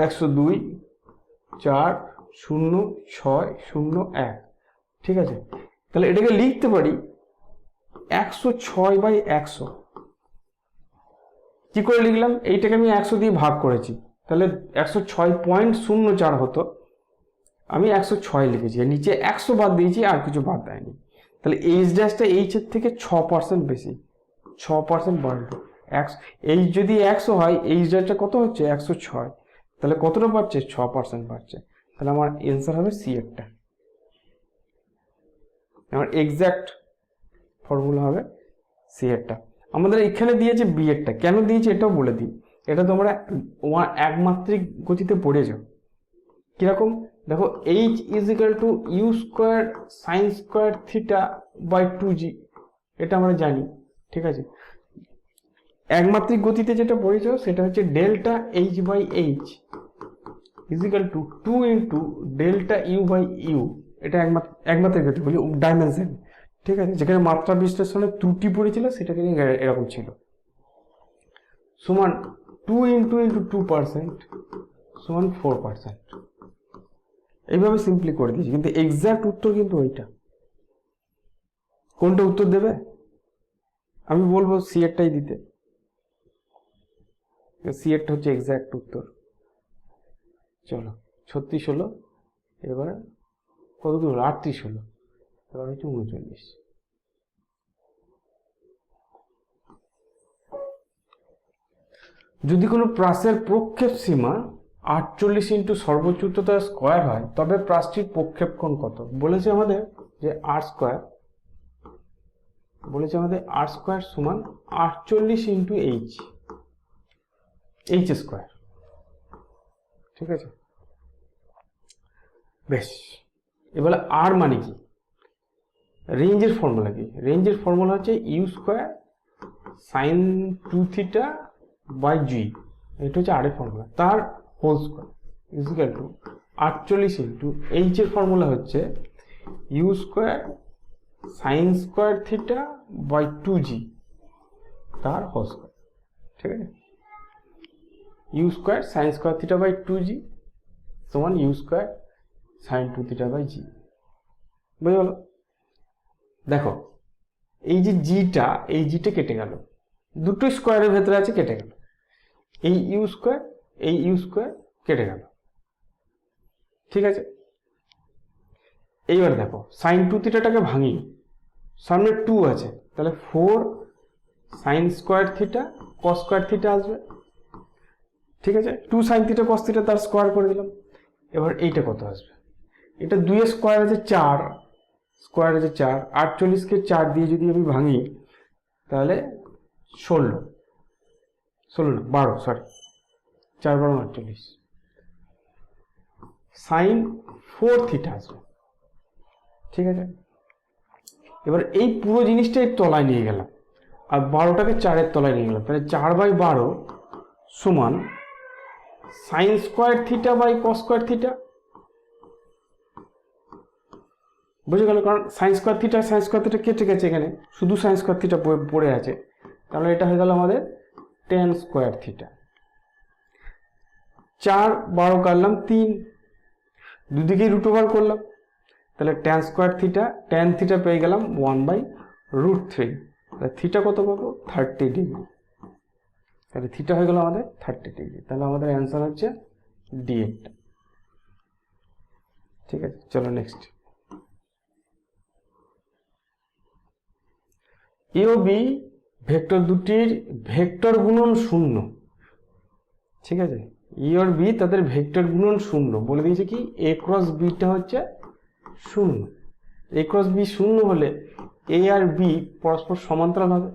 102 4 0 6 0 1, ঠিক আছে? তাহলে এটাকে লিখতে পারি 106/100। কি করে লিখলাম, এইটাকে আমি 100 দিয়ে ভাগ করেছি, তাহলে 106.04 হতো, আমি 106 লিখেছি, নিচে 100 বাদ দিয়েছি, আর কিছু বাদ দেয়নি। তাহলে এইচ ড্যাশটা এইচের থেকে 6% বেশি, 6% বাড়লো। এইচ যদি 100 হয়, এইচ ড্যাশটা কত হচ্ছে 106, তাহলে কতটা বাড়ছে, 6% বাড়ছে। তাহলে আমার অ্যান্সার হবে সি এরটা, আমার এক্সাক্ট ফর্মুলা হবে সি এরটা। আমাদের এখানে দিয়েছে বি এরটা, কেন দিয়েছে এটাও বলে দিই। এটা তোমরা একমাত্রিক গতিতে পড়েছো। কিরকম দেখো, H is equal to u square sine square theta by 2g, এটা আমরা জানি, ঠিক আছে? একমাত্রিক গতিতে যেটা পড়েছো সেটা হচ্ছে delta H by H is equal to 2 into delta u by u. এটা একমাত্রিক গতি বলি, ডাইমেনশন, ঠিক আছে? যেখানে মাত্রা বিশ্লেষণের ত্রুটি পড়েছিল সেটাকে এরকম ছিল, সমান 2 ইন্টু 2% সমান 4%। এইভাবে সিম্পলি করে দিয়েছি, কিন্তু এক্সাক্ট উত্তর কিন্তু ওইটা। কোনটা উত্তর দেবে? আমি বলবো সি এরটাই দিতে, সি এরটা হচ্ছে এক্সাক্ট উত্তর। চলো 36 হলো, এবার কত দূর, 38 হলো, এবার হচ্ছে 39। যদি কোনো প্রাসের প্রক্ষেপ সীমা 48 ইন্টু সর্বোচ্চ উচ্চতার স্কোয়ার হয়, তবে প্রাসটির প্রক্ষেপ কোণ কত? বলেছে আমাদের যে আর স্কোয়ার, বলেছে আমাদের আর স্কোয়ার সমান 48 ইন্টু এইচ স্কোয়ার, ঠিক আছে? বেশ, এবার আর মানে কি, রেঞ্জের ফর্মুলা কি? রেঞ্জের ফর্মুলা হচ্ছে you square sine 2 theta by G, এটা হচ্ছে আর এর ফর্মুলা, তার whole square is equal to 48 into H এর ফর্মুলা হচ্ছে you square sine square theta by 2g তার হোল স্কোয়ার, ঠিক আছে? U square sine square theta by 2g সমান U square sine 2 theta by G. বুঝে গেল? দেখো এই যে জিটা, এই জিটা কেটে গেল, দুটো স্কোয়ারের ভেতরে আছে, কেটে গেল। এই ইউ স্কোয়ার কেটে গেল, ঠিক আছে? এইবার দেখো সাইন 2 থিটাটাকে ভাঙি, সামনে 2 আছে, তাহলে 4 sine square theta cos square theta আসবে, ঠিক আছে? 2 সাইন থিটা কস থিটা তার স্কোয়ার করে দিলাম। এবার এইটা কত আসবে, এটা 2 এর স্কোয়ার আছে 4, স্কোয়ার আছে 4, 48কে 4 দিয়ে যদি আমি ভাঙি তাহলে 12 না 12, সরি 4 12 48, সাইন 4 থিটা আসবে, ঠিক আছে? এবার এই পুরো জিনিসটাই তলায় নিয়ে গেলাম, আর 12টাকে 4-এর তলায় নিয়ে গেলাম, তাহলে 4/12 সমান sine square theta by cos square theta. বুঝে গেল? কারণ সাইন স্কোয়ার থিটা কেটে গেছে, এখানে শুধু সাইন স্কোয়ার থিটা পড়ে আছে, তাহলে এটা হয়ে গেল আমাদের টেন স্কোয়ার থিটা। 4 12 কাটলাম 3, দুদিকেই রুট ওভার করলাম, তাহলে ট্যান থিটা পেয়ে গেলাম 1/√3। তাহলে থিটা কত পাবো? 30 ডিগ্রি। তাহলে থিটা হয়ে গেল আমাদের 30 ডিগ্রি। তাহলে আমাদের অ্যান্সার হচ্ছে ডি একটা। ঠিক আছে, চলো নেক্সট। এ ও বি ভেক্টর দুটির ভেক্টর গুণন 0। ঠিক আছে, ই আর বি তাদের ভেক্টর গুণন 0 বলে দিয়েছে। কি এ ক্রস বিটা হচ্ছে 0। এ ক্রস বি 0 হলে এ আর বি পরস্পর সমান্তরাল হবে,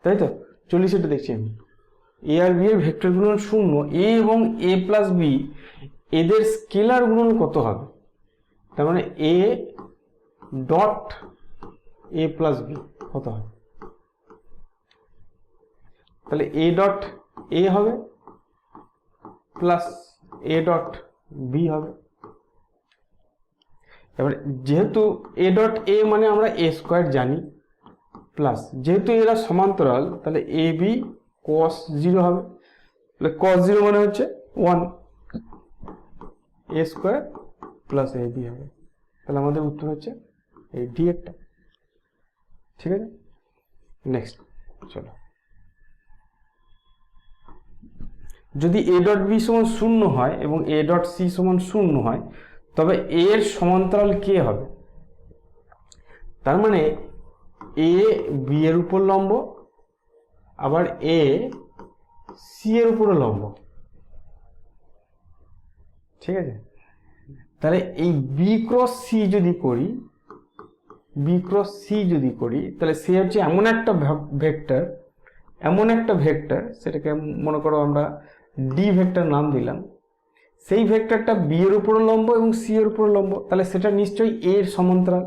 তাই তো? 40 দেখছি আমি। এ আর বি এর ভেক্টর গুণন 0, এ এবং এ প্লাস বি এদের স্কেলার গুণন কত হবে? তার মানে A dot A plus B কত হবে? তাহলে এ ডট এ হবে প্লাস এ ডট বি হবে। এবার যেহেতু এ ডট এ মানে আমরা এ স্কোয়ার জানি, প্লাস যেহেতু এরা সমান্তরাল তাহলে এ বি কস 0 হবে। তাহলে কস 0 মানে হচ্ছে 1, এ স্কোয়ার প্লাস এ বি হবে। তাহলে আমাদের উত্তর হচ্ছে এই ডি একটা। ঠিক আছে, নেক্সট চলো। যদি এ ডট বি সমান 0 হয় এবং এ ডট সি সমান 0 হয়, তবে এ এর সমান্তরাল কে হবে? তার মানে এ বি এর উপর লম্ব, আবার এ সি এর উপরে লম্ব। ঠিক আছে, তাহলে এই বি ক্রস সি যদি করি, তাহলে সে হচ্ছে এমন একটা ভেক্টর, সেটাকে মনে করো আমরা ডি ভেক্টর নাম দিলাম। সেই ভেক্টরটা বি এর উপর লম্ব এবং সি এর উপর লম্ব, তাহলে সেটা নিশ্চয়ই এ এর সমান্তরাল।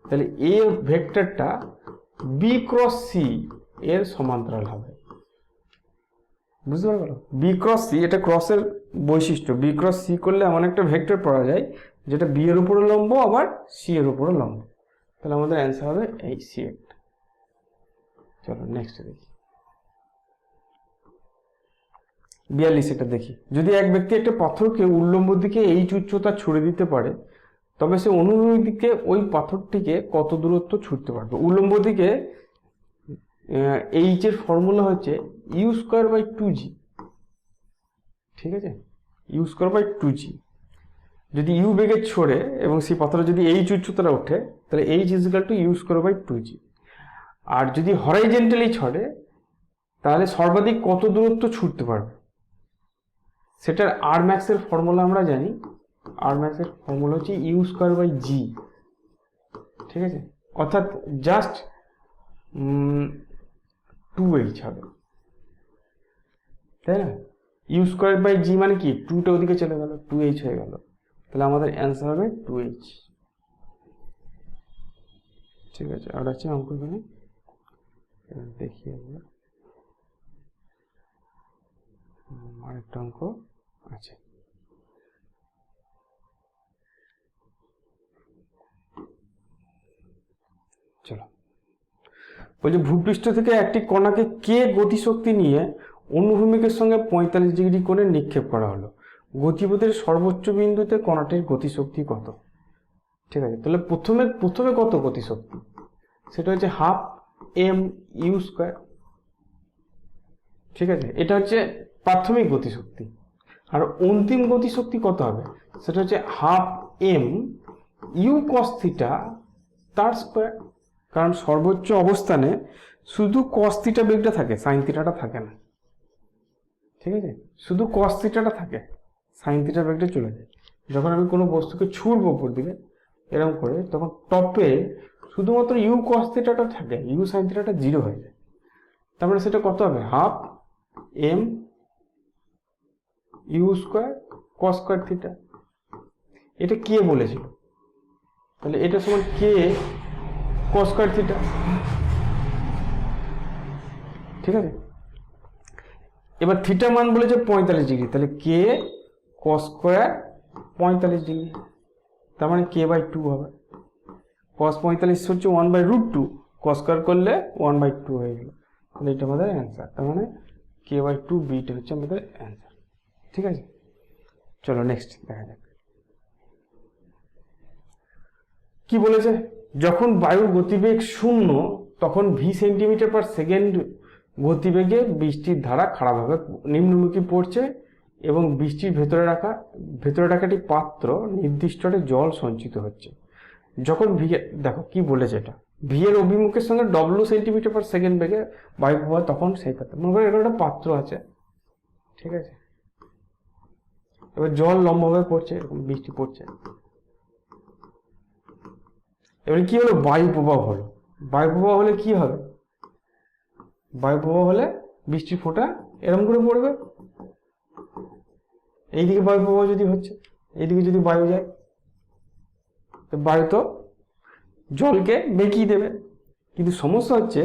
তাহলে এ ভেক্টরটা বি ক্রস সি এর সমান্তরাল হবে। বুঝতে পারলো? বি ক্রস সি, এটা ক্রসের বৈশিষ্ট্য। বি ক্রস সি করলে এমন একটা ভেক্টর পাওয়া যায় যেটা বি এর উপরে লম্ব আবার সি এর উপরে লম্ব। তাহলে আমাদের অ্যান্সার হবে এই সি একটা। চলো নেক্সট দেখি। 42 এটা দেখি। যদি এক ব্যক্তি একটা পাথরকে উল্লম্ব দিকে এইচ উচ্চতা ছুড়ে দিতে পারে, তবে সে অনুভূমিক দিকে ওই পাথরটিকে কত দূরত্ব ছুটতে পারবে? উল্লম্ব দিকে এইচ এর ফর্মুলা হচ্ছে u²/2g। ঠিক আছে, u²/2g। যদি ইউ বেগে ছোড়ে এবং সেই পাথরে যদি এইচ উচ্চতাটা ওঠে, তাহলে এইচ u²/2g। আর যদি হরাইজেন্টালি ছড়ে, তাহলে সর্বাধিক কত দূরত্ব ছুটতে পারবে? সেটার আর ম্যাক্সের ফর্মুলা আমরা জানি। আর ম্যাক্সের ফর্মুলা হচ্ছে u²/g। ঠিক আছে, অর্থাৎ জাস্ট 2h হবে, তাই না? u²/g মানে কি? 2টা ওদিকে চলে গেল, 2h হয়ে গেল। তাহলে আমাদের অ্যান্সার হবে 2h। ঠিক আছে, আর আছে অঙ্ক এখানে দেখি আমরা। আরেকটা অঙ্ক আছে। চলো, বলছে ভূপৃষ্ঠ থেকে একটি কণাকে কে গতিশক্তি নিয়ে অনুভূমিকের সঙ্গে 45 ডিগ্রি কোণে নিক্ষেপ করা হলো। গতিপথের সর্বোচ্চ বিন্দুতে কণাটির গতিশক্তি কত? ঠিক আছে, তাহলে প্রথমে কত গতিশক্তি? সেটা হচ্ছে 12 mu²। ঠিক আছে, এটা হচ্ছে প্রাথমিক গতিশক্তি। আর অন্তিম গতিশক্তি কত হবে? সেটা হচ্ছে 12 mu cos θ তার স্কোয়ার। কারণ সর্বোচ্চ অবস্থানে শুধু cos θ বেগটা থাকে, sin θটা থাকে না। ঠিক আছে, শুধু cos θটা থাকে, sin θ বেগটা চলে যায়। যখন আমি কোনো বস্তুকে ছুড়বো উপর দিকে এরকম করে, তখন টপে শুধুমাত্র u cos θটা থাকে, u sin θটা 0 হয়ে যায়। তার মানে সেটা কত হবে? 12 m u² cos² θ। এটা কে বলেছিল? তাহলে এটা সমান কে cos² θ। ঠিক আছে, এবার থিটা মান বলেছে 45 ডিগ্রি, তাহলে কে cos² 45 ডিগ্রি। তার মানে k/2 হবে। cos 45 হচ্ছে 1/√2, cos² করলে 1/2 হয়ে গেল। তাহলে এটা আমাদের অ্যান্সার। তার মানে k/2 বিটা হচ্ছে আমাদের অ্যান্সার। ঠিক আছে, চলো নেক্সট দেখা যাক। কি বলেছে, যখন বায়ুর গতিবেগ 0 তখন ভি সেন্টিমিটার পার সেকেন্ড গতিবেগে বৃষ্টির ধারা খারাপভাবে নিম্নমুখী পড়ছে এবং বৃষ্টির ভেতরে রাখা একটি পাত্র নির্দিষ্টরে জল সঞ্চিত হচ্ছে। যখন ভি, দেখো কি বলেছে, এটা ভি এর অভিমুখের সঙ্গে ডব্লিউ সেন্টিমিটার পার সেকেন্ড বেগে বায়ু প্রবাহ, তখন সেই পাত্র, মনে করো এখানে একটা পাত্র আছে, ঠিক আছে, এবার জল লম্বভাবে পড়ছে, এরকম বৃষ্টি পড়ছে। এবার কি হলো, বায়ু প্রবাহ হলো। বায়ু প্রবাহ হলে কি হবে, বায়ু প্রবাহ হলে বৃষ্টির ফোঁটা এরকম করে পড়বে। এইদিকে বায়ু প্রবাহ যদি হচ্ছে, এইদিকে যদি বায়ু যায়, তো বায়ু তো জলকে বেঁকিয়ে দেবে। কিন্তু সমস্যা হচ্ছে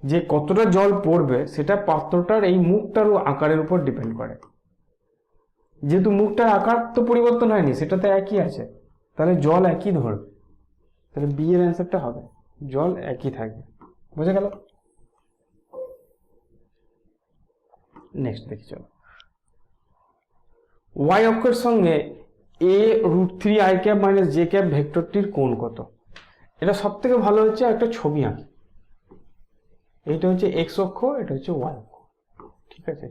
যে কতটা জল পড়বে সেটা পাত্রটার এই মুখটার আকারের উপর ডিপেন্ড করে। যেহেতু মুখটার আকার তো পরিবর্তন হয়নি, সেটা তো একই আছে, তাহলে জল একই ধরবে। তাহলে বি এর অ্যান্সারটা হবে জল একই থাকবে। বোঝা গেল? নেক্সট দেখি চলো। ওয়াই অক্ষের সঙ্গে a√3i - j ভেক্টরটির কোণ কত? এটা সব থেকে ভালো হচ্ছে একটা ছবি আঁকি। এইটা হচ্ছে এক্স অক্ষ, এটা হচ্ছে ওয়াই অক্ষ, ঠিক আছে।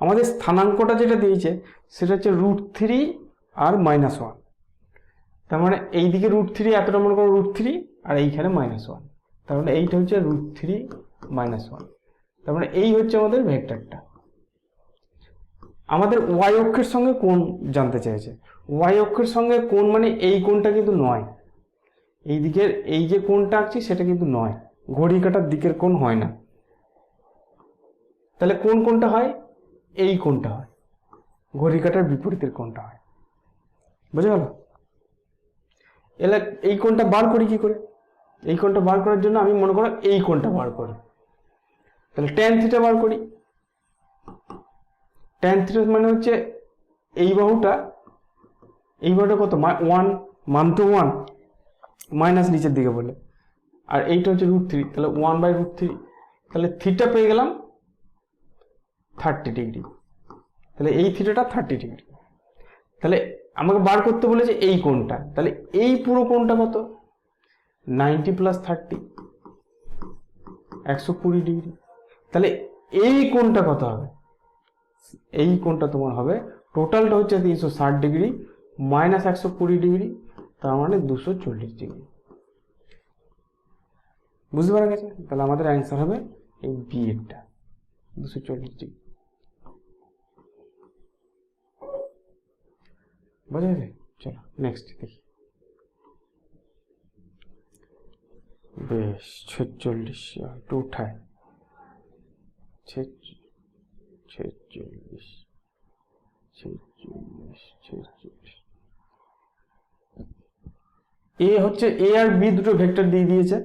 আমাদের স্থানাঙ্কটা যেটা দিয়েছে সেটা হচ্ছে √3 আর -1। তার মানে এইদিকে √3, এতটা মনে করো √3, আর এইখানে -1, তার মানে এইটা হচ্ছে √3 - 1। তার মানে এই হচ্ছে আমাদের ভেক্টরটা। আমাদের ওয়াই অক্ষের সঙ্গে কোণ জানতে চাইছে। ওয়াই অক্ষের সঙ্গে কোণ মানে এই কোণটা কিন্তু নয়, এই দিকের এই যে কোণটা আঁকছি সেটা কিন্তু নয়, ঘড়ি কাটার দিকের কোণ হয় না। তাহলে কোন কোণটা হয়, এই কোণটা হয়, ঘড়ি কাটার বিপরীতের কোণটা হয়। বুঝে গেল? এলে এই কোণটা বার করি কি করে, এই কোণটা বার করার জন্য আমি মনে করো এই কোণটা বার করি, তাহলে tan থিটা বার করি। tan থিটা মানে হচ্ছে এই বাহুটা কত, 1, মান তো 1, মাইনাস নিচের দিকে বলে, আর এইটা হচ্ছে √3, তাহলে 1/√3, তাহলে থিটা পেয়ে গেলাম 30 ডিগ্রি। তাহলে এই থিটাটা 30 ডিগ্রি। তাহলে আমাকে বার করতে বলেছে এই কোণটা, তাহলে এই পুরো কোণটা কত, 90 + 30, 120 ডিগ্রি। তাহলে এই কোণটা কত হবে, এই কোণটা তোমার হবে, টোটালটা হচ্ছে 360 ডিগ্রি মাইনাস 120 ডিগ্রি, তার মানে 240 ডিগ্রি। বুঝতে পারা গেছে? তাহলে আমাদের অ্যান্সার হবে এই বি এরটা, 240 ডিগ্রি। বোঝা গেছে? চলো নেক্সট দেখি। বেশ, 46 একটু উঠায়, 46 এ হচ্ছে এ আর বি দুটো ভেক্টর দিয়ে দিয়েছে,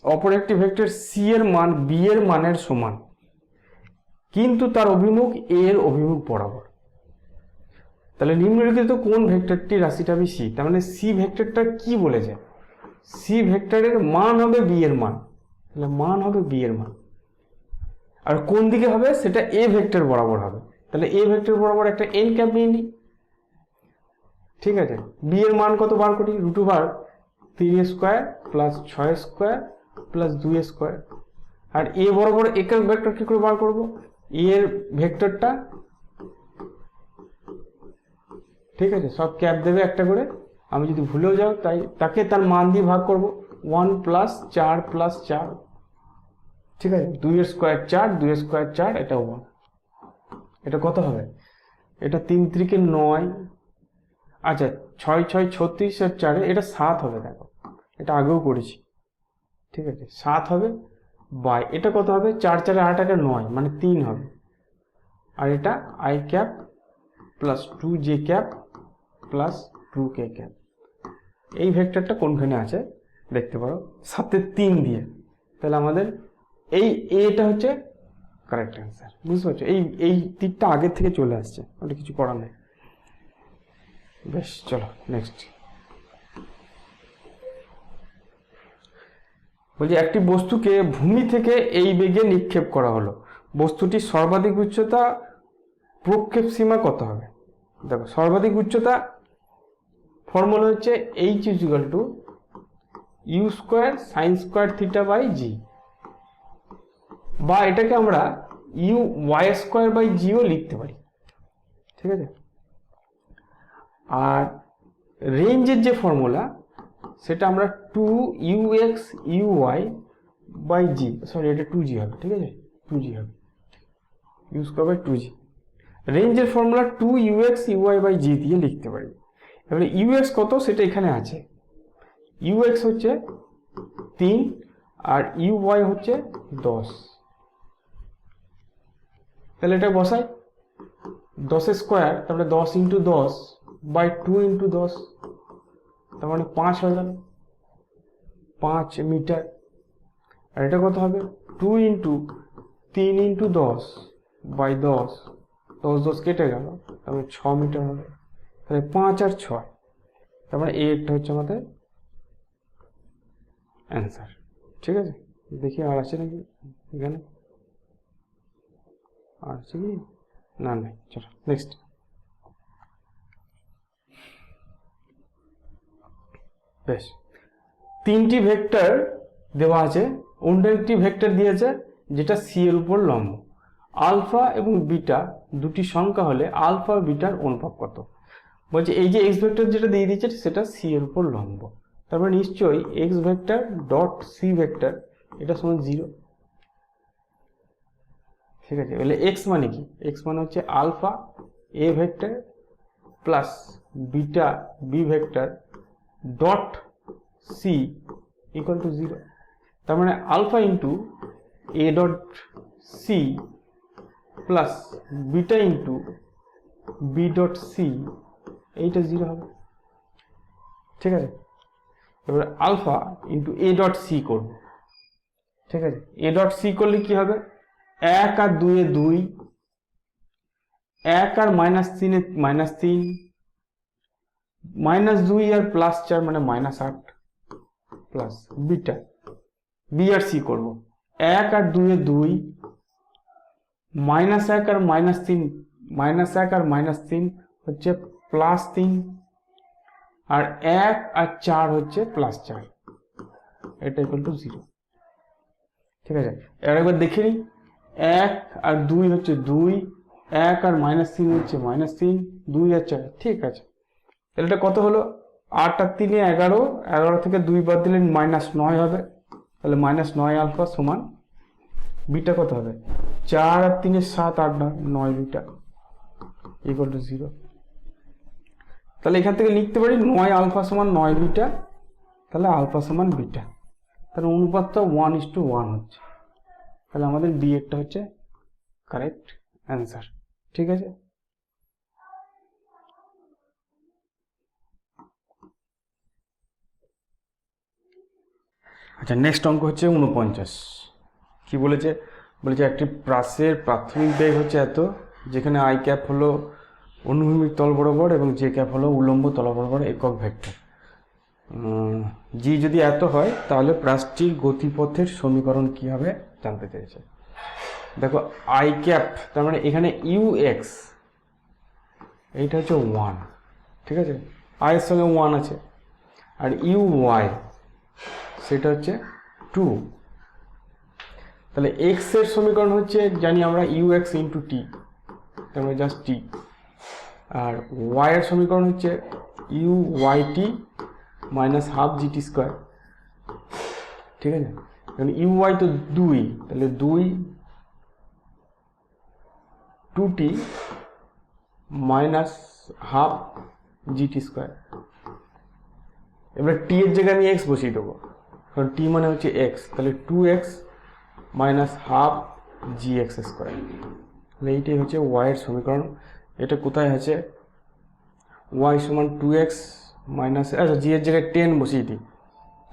অপর একটি ভেক্টর সি এর মান বি এর মানের সমান, কিন্তু তার অভিমুখ এ এর অভিমুখ বরাবর। তাহলে নিম্নলিখিত কোন ভেক্টরটি রাশিটা হবে সি, তার মানে সি ভেক্টরটা কি বলেছে, সি ভেক্টরের মান হবে বি এর মান, তাহলে মান হবে বি এর মান, আর কোন দিকে হবে সেটা এ ভেক্টর বরাবর হবে। তাহলে এ ভেক্টর বরাবর একটা এন ক্যাপ নিয়ে নিই, ঠিক আছে। বি এর মান কত বার করি, √3² + 6² + 2²। আর এ বরাবর একক ভেক্টর কি করে বার করব, এ এর ভেক্টরটা, ঠিক আছে, সব ক্যাপ দেবে একটা করে, আমি যদি ভুলেও যাও তাই তাকে তার মান দিয়ে ভাগ করব, 1 + 4 + 4, ঠিক আছে, 2² 4, 2² 4, এটা 1, এটা কত হবে, এটা 3 × 3 = 9, আচ্ছা 6 × 6 = 36, আর 4 এটা 7 হবে। দেখো এটা আগেও করেছি, ঠিক আছে, 7 হবে, বাই এটা কত হবে, 4 × 4 = 8, 8 = 9, মানে 3 হবে, আর এটা i cap + 2j cap + 2k cap. এই ভেক্টরটা কোনখানে আছে দেখতে পারো, 7 × 3 দিয়ে, তাহলে আমাদের এই এটা হচ্ছে কারেক্ট অ্যান্সার। বুঝতে পারছো, এই তীরটা আগের থেকে চলে আসছে, ওটা কিছু করার নেই। বেশ, চলো নেক্সট। বলছি একটি বস্তুকে ভূমি থেকে এই বেগে নিক্ষেপ করা হলো, বস্তুটির সর্বাধিক উচ্চতা প্রক্ষেপ সীমা কত হবে। দেখো সর্বাধিক উচ্চতা ফর্মুলা হচ্ছে h = U square sine square theta by G, বা এটাকে আমরা ইউ ওয়াই স্কোয়ার বাই জিও লিখতে পারি, ঠিক আছে। আর রেঞ্জের যে ফর্মুলা সেটা আমরা 2ux uy by G, sorry এটা 2g হবে, ঠিক আছে, 2g হবে, ইউ স্কোয়ার বাই 2g। রেঞ্জের ফর্মুলা 2ux uy বাই জি দিয়ে লিখতে পারি। এবারে ux কত সেটা এখানে আছে, ux হচ্ছে 3 আর uy হচ্ছে 10। তাহলে এটা বসাই, 10 স্কোয়ার তারপরে 10 ইন্টু 10 বাই 2 ইন্টু 10, তার মানে 5 হয়ে গেল, 5 মিটার। আর এটা কত হবে, 2 ইন্টু 3 ইন্টু 10 বাই 10, 10 10 কেটে গেল, তারপরে 6 মিটার হবে। তাহলে 5 আর 6, তার মানে এইটা হচ্ছে আমাদের অ্যান্সার, ঠিক আছে। দেখি আর আছে নাকি এখানে, আর আছে কি না, নাই, চলো নেক্সট। বেশ, 3টি ভেক্টর দেওয়া আছে, অন্য একটি ভেক্টর দিয়েছে যেটা সি এর উপর লম্ব। আলফা এবং বিটা দুটি সংখ্যা হলে আলফা ও বিটার অনুপাত কত? বলছে এই যে এক্স ভেক্টর যেটা দিয়ে দিয়েছে সেটা সি এর উপর লম্ব, তারপরে নিশ্চয়ই X vector dot C vector এটা সমান 0, ঠিক আছে। বলে এক্স মানে কি, এক্স মানে হচ্ছে alpha A vector plus beta B vector dot C equal to 0, তার মানে alpha into A dot C plus beta into B dot C, এইটা 0 হবে, ঠিক আছে। এবার alpha into A dot C করব, ঠিক আছে। এ ডট সি করলে কি হবে, 1 আর 2 এ 2, 1 আর -3 এ -3, -2 আর +4 মানে -8 প্লাস বিটা বি আর সি করব, 1 আর 2 এ 2, -1 আর -3, -1 আর -3 হচ্ছে +3, আর 1 আর 4 হচ্ছে +4, এটা ইকুয়াল টু 0, ঠিক আছে। এবার একবার দেখে নিই, 1 আর 2 হচ্ছে 2, 1 আর -3 হচ্ছে -3, 2 আর 4, ঠিক আছে। তাহলে এটা কত হলো, 8 আর 3 11, 11 থেকে 2 বাদ দিলে -9 হবে, তাহলে -9 আলফা সমান বিটা কত হবে, 4 আর 3 7 8 9 বিটা ইকুয়াল টু 0। তাহলে এখান থেকে লিখতে পারি 9 আলফা সমান 9 বিটা, তাহলে আলফা সমান বিটা, তাহলে অনুপাতটা 1:1 হচ্ছে, তাহলে আমাদের বি একটা হচ্ছে কারেক্ট অ্যান্সার, ঠিক আছে। আচ্ছা, নেক্সট অঙ্ক হচ্ছে 49। কি বলেছে, বলেছে একটি প্রাসের প্রাথমিক বেগ হচ্ছে এত, যেখানে আই ক্যাপ হলো অনুভূমিক তল বরাবর এবং জে ক্যাপ হলো উলম্ব তল বরাবর একক ভেক্টর। জি যদি এত হয় তাহলে প্রাসটির গতিপথের সমীকরণ কি হবে জানতে চেয়েছে। দেখো আই ক্যাপ তার মানে এখানে ইউ এক্স এইটা হচ্ছে 1, ঠিক আছে, আই এর সঙ্গে 1 আছে, আর ইউ ওয়াই সেটা হচ্ছে 2, তাহলে এক্স এর সমীকরণ হচ্ছে জানি আমরা ইউ এক্স ইন্টু টি, তার মানে জাস্ট টি, আর ওয়াই এর সমীকরণ হচ্ছে u Y T minus half g t square, ঠিক আছে। কারণ ইউ ওয়াই তো 2, তাহলে 2টি মাইনাস হাফ জিটি স্কোয়ার। এবার টি এর জায়গায় আমি এক্স বসিয়ে দেবো, কারণ টি মানে হচ্ছে এক্স, তাহলে 2x মাইনাস হাফ জি এক্স স্কোয়ার, তাহলে এইটাই হচ্ছে ওয়াই এর সমীকরণ। এটা কোথায় আছে, ওয়াই সমান 2x মাইনাস, আচ্ছা জি এর জায়গায় 10 বসিয়ে দিই,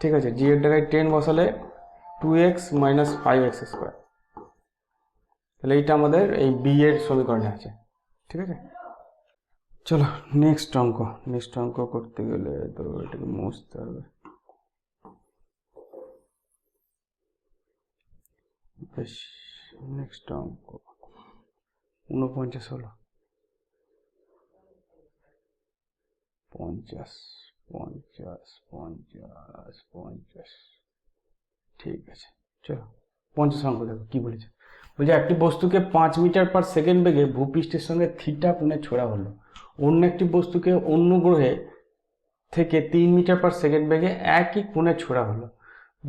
ঠিক আছে, জি এর জায়গায় 10 বসালে 2x মাইনাস 5x স্কোয়ার, তাহলে এইটা আমাদের এই বি এর সমীকরণে আছে, ঠিক আছে। চলো নেক্সট অঙ্ক করতে গেলে তো এটাকে মুছতে হবে। বেশ, নেক্সট অঙ্ক 49 হলো 50 50 50 50। ঠিক আছে, চলো 50 অঙ্ক দেখো কি বলেছে। বলছে একটি বস্তুকে 5 মিটার পার সেকেন্ড বেগে ভূপৃষ্ঠের সঙ্গে থিটা কোণে ছোড়া হলো। অন্য একটি বস্তুকে অন্য গ্রহে থেকে 3 মিটার পার সেকেন্ড বেগে একই কোণে ছোড়া হলো।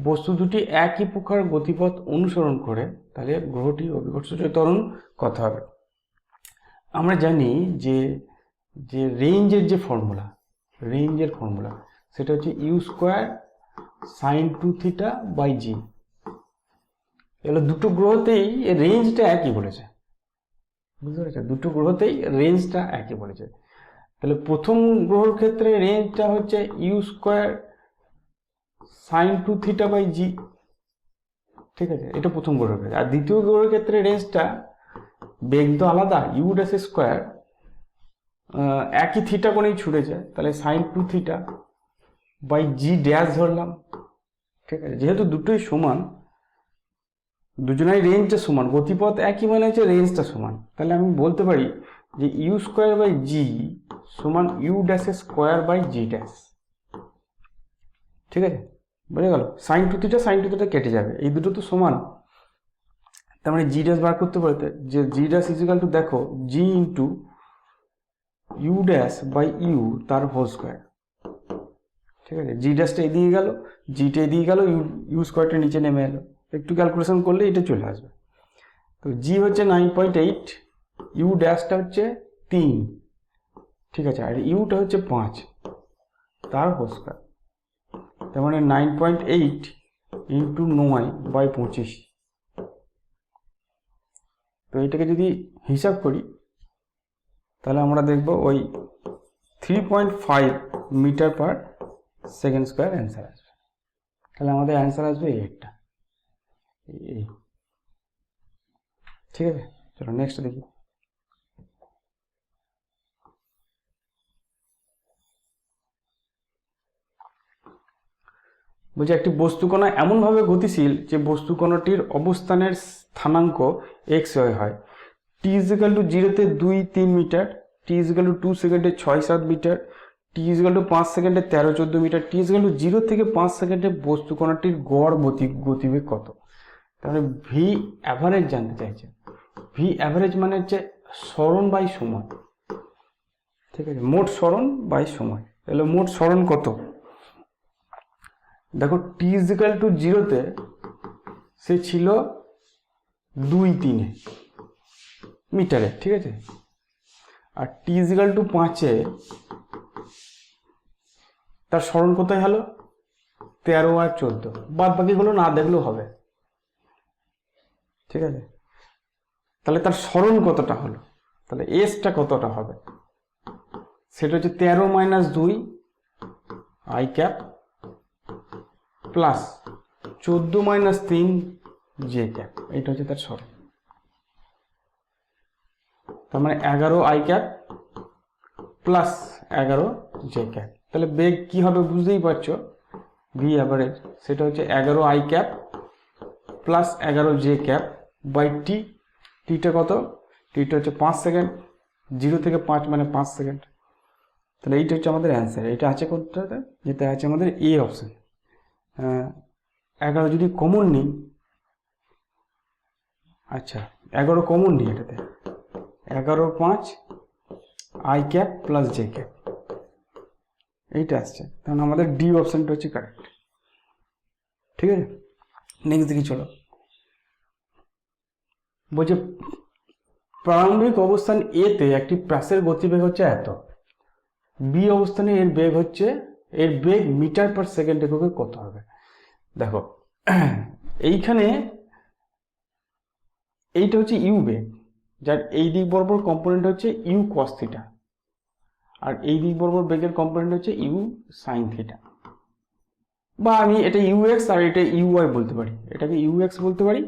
বস্তু দুটি একই প্রকার গতিপথ অনুসরণ করে, তাহলে গ্রহটির অভিকর্ষজ ত্বরণ কত হবে? আমরা জানি যে যে রেঞ্জের যে ফর্মুলা, সেটা হচ্ছে you square sine 2 theta by G. এগুলো দুটো গ্রহতেই রেঞ্জটা একই বলেছে, বুঝতে পেরেছো? দুটো গ্রহতেই রেঞ্জটা একই বলেছে। তাহলে প্রথম গ্রহের ক্ষেত্রে রেঞ্জটা হচ্ছে you square sine 2 theta by G, ঠিক আছে, এটা প্রথম গ্রহের ক্ষেত্রে। আর দ্বিতীয় গ্রহের ক্ষেত্রে রেঞ্জটা, বেগ তো আলাদা, ইউ ড্যাশ স্কোয়ার একই থিটা কোণেই ছুড়েছে, তাহলে sine 2 theta by G dash ধরলাম, ঠিক আছে। যেহেতু দুটোই সমান, দুজনাই রেঞ্জটা সমান, গতিপথ একই মানে হচ্ছে রেঞ্জটা সমান, তাহলে আমি বলতে পারি যে ইউ স্কোয়ার বাই জি সমান u dash square by G dash, ঠিক আছে, বুঝে গেল? সাইন 2 থিটা কেটে যাবে, এই দুটো তো সমান, তার মানে জি ড্যাশ বার করতে পারতে, যে জি ড্যাশ ইজিক্যাল টু দেখো G into U dash by you তার হোল স্কোয়ার, ঠিক আছে। জি ড্যাশটা এদিকে গেল, জিটা এদিকে গেল, ইউ স্কোয়ারটা নিচে নেমে এলো, একটু ক্যালকুলেশন করলে এটা চলে আসবে। তো জি হচ্ছে 9.8, ইউ ড্যাশটা হচ্ছে 3, ঠিক আছে, আর ইউটা হচ্ছে 5 তার হোল স্কোয়ার, তার মানে 9.8 ইন্টু 9 বাই 25। তো এটাকে যদি হিসাব করি তাহলে আমরা দেখব ওই 3.5 metre per second square answer আসবে। তাহলে আমাদের অ্যান্সার আসবে এইটা, এই, ঠিক আছে। চলো নেক্সট দেখি। বলছে একটি বস্তুকণা এমনভাবে গতিশীল যে বস্তুকণাটির অবস্থানের স্থানাঙ্ক এক্স হয়। টি ইজিক্যাল টু 0-তে 2-3 মিটার, টি ইজিক্যাল টু 2 সেকেন্ডে 6-7 মিটার, টি ইজিক্যাল টু 5 সেকেন্ডে 13-14 মিটার, টি ইজিক্যাল টু 0 থেকে 5 সেকেন্ডে বস্তুকণাটির গড় গতিবেগ কত? তাহলে ভি অ্যাভারেজ জানতে চাইছে। ভি অ্যাভারেজ মানে হচ্ছে সরণ বাই সময়, ঠিক আছে, মোট সরণ বাই সময়। তাহলে মোট সরণ কত? দেখো টি ইজিক্যাল টু 0-তে সে ছিল 2-3 মিটারে, ঠিক আছে, আর টি ইজিক্যাল টু 5-এ তার সরণ কোথায় হলো? 13 আর 14, বাদ বাকিগুলো না দেখলেও হবে, ঠিক আছে। তাহলে তার সরণ কতটা হলো? তাহলে এসটা কতটা হবে? সেটা হচ্ছে 13 - 2 I cap plus 14 - 3 J cap, এইটা হচ্ছে তার সরণ। তার মানে 11 I cap plus 11 J cap. তাহলে বেগ কি হবে বুঝতেই পারছো, ভি অ্যাভারেজ সেটা হচ্ছে 11 I cap plus 11 J cap by T. টিটা কত? টিটা হচ্ছে 5 সেকেন্ড, 0 থেকে 5 মানে 5 সেকেন্ড। তাহলে এইটা হচ্ছে আমাদের অ্যান্সার। এটা আছে কোনটাতে? যেটা আছে আমাদের এ অপশন। 11 যদি কমন নিই, আচ্ছা 11 কমন নিই এটাতে, 11 5 I cap plus J cap, এইটা আসছে। তাহলে আমাদের ডি অপশনটা হচ্ছে কারেক্ট, ঠিক আছে। নেক্সট দেখি চলো। বলছে প্রারম্ভিক অবস্থান এতে একটি প্রাসের গতিবেগ হচ্ছে এত, বি অবস্থানে এর বেগ মিটার পার সেকেন্ড এককে কত হবে? দেখো এইখানে এইটা হচ্ছে ইউ বেগ, যার এই দিক বরাবর কম্পোনেন্ট হচ্ছে ইউ কস থিটা, আর এই দিক বরাবর বেগের কম্পোনেন্ট হচ্ছে ইউ সাইন থিটা, বা আমি এটা ইউএক্স আর এটা ইউওয়াই বলতে পারি, এটাকে ইউএক্স বলতে পারি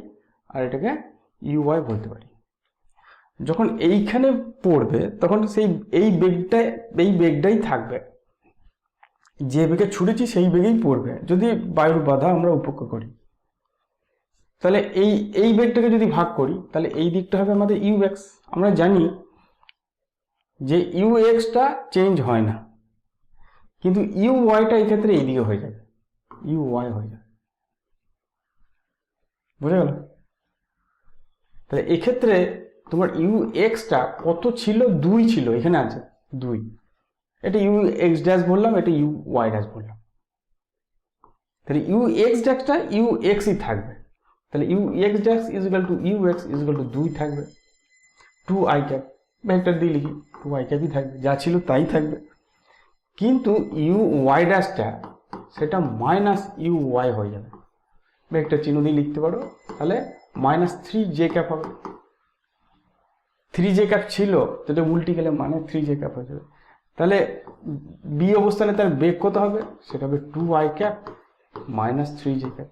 আর এটাকে ইউওয়াই বলতে পারি। যখন এইখানে পড়বে তখন সেই এই বেগটাই থাকবে, যে বেগে ছুটেছি সেই বেগেই পড়বে যদি বায়ুর বাধা আমরা উপেক্ষা করি। তাহলে এই বেগটাকে যদি ভাগ করি তাহলে এই দিকটা হবে আমাদের ইউএক্স। আমরা জানি যে ইউএক্সটা চেঞ্জ হয় না, কিন্তু ইউ ওয়াইটা এই ক্ষেত্রে এইদিকে হয়ে যাবে, ইউ ওয়াই হয়ে যাবে। বুঝে গেল? তাহলে এক্ষেত্রে তোমার ইউ এক্সটা কত ছিল? 2 ছিল, এখানে আছে 2। এটা ইউ এক্স ড্যাশ বললাম, এটা ইউ ওয়াই ড্যাশ বললাম। তাহলে ইউ এক্স ড্যাশটা ইউ এক্সই থাকবে। তাহলে u X dash is equal to u X is equal to 2 থাকবে। 2 আই ক্যাপ ভেক্টর দিয়ে লিখি, 2 আই ক্যাপই থাকবে, যা ছিল তাই থাকবে। কিন্তু ইউ ওয়াই ড্যাশটা সেটা মাইনাস ইউ ওয়াই হয়ে যাবে, ভেক্টর চিহ্ন দিয়ে লিখতে পারো। তাহলে মাইনাস 3 জে ক্যাপ হবে। 3 জে ক্যাপ ছিল, যেটা উল্টে গেলে মানে 3 জে ক্যাপ হয়ে যাবে। তাহলে বি অবস্থানে তার বেগ কত হবে? সেটা হবে 2 I cap minus 3 J cap.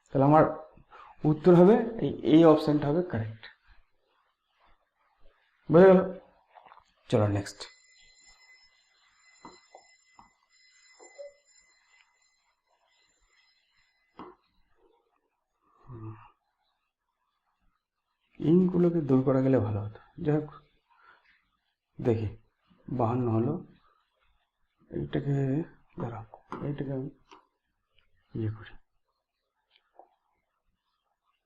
তাহলে আমার উত্তর হবে এই অপশনটা হবে কারেক্ট। বুঝে গেল? চলো নেক্সট। ইনগুলোকে দূর করা গেলে ভালো হতো। যাই হোক, দেখি 52 হলো। এইটাকে দাঁড়াও, এইটাকে আমি ইয়ে করি,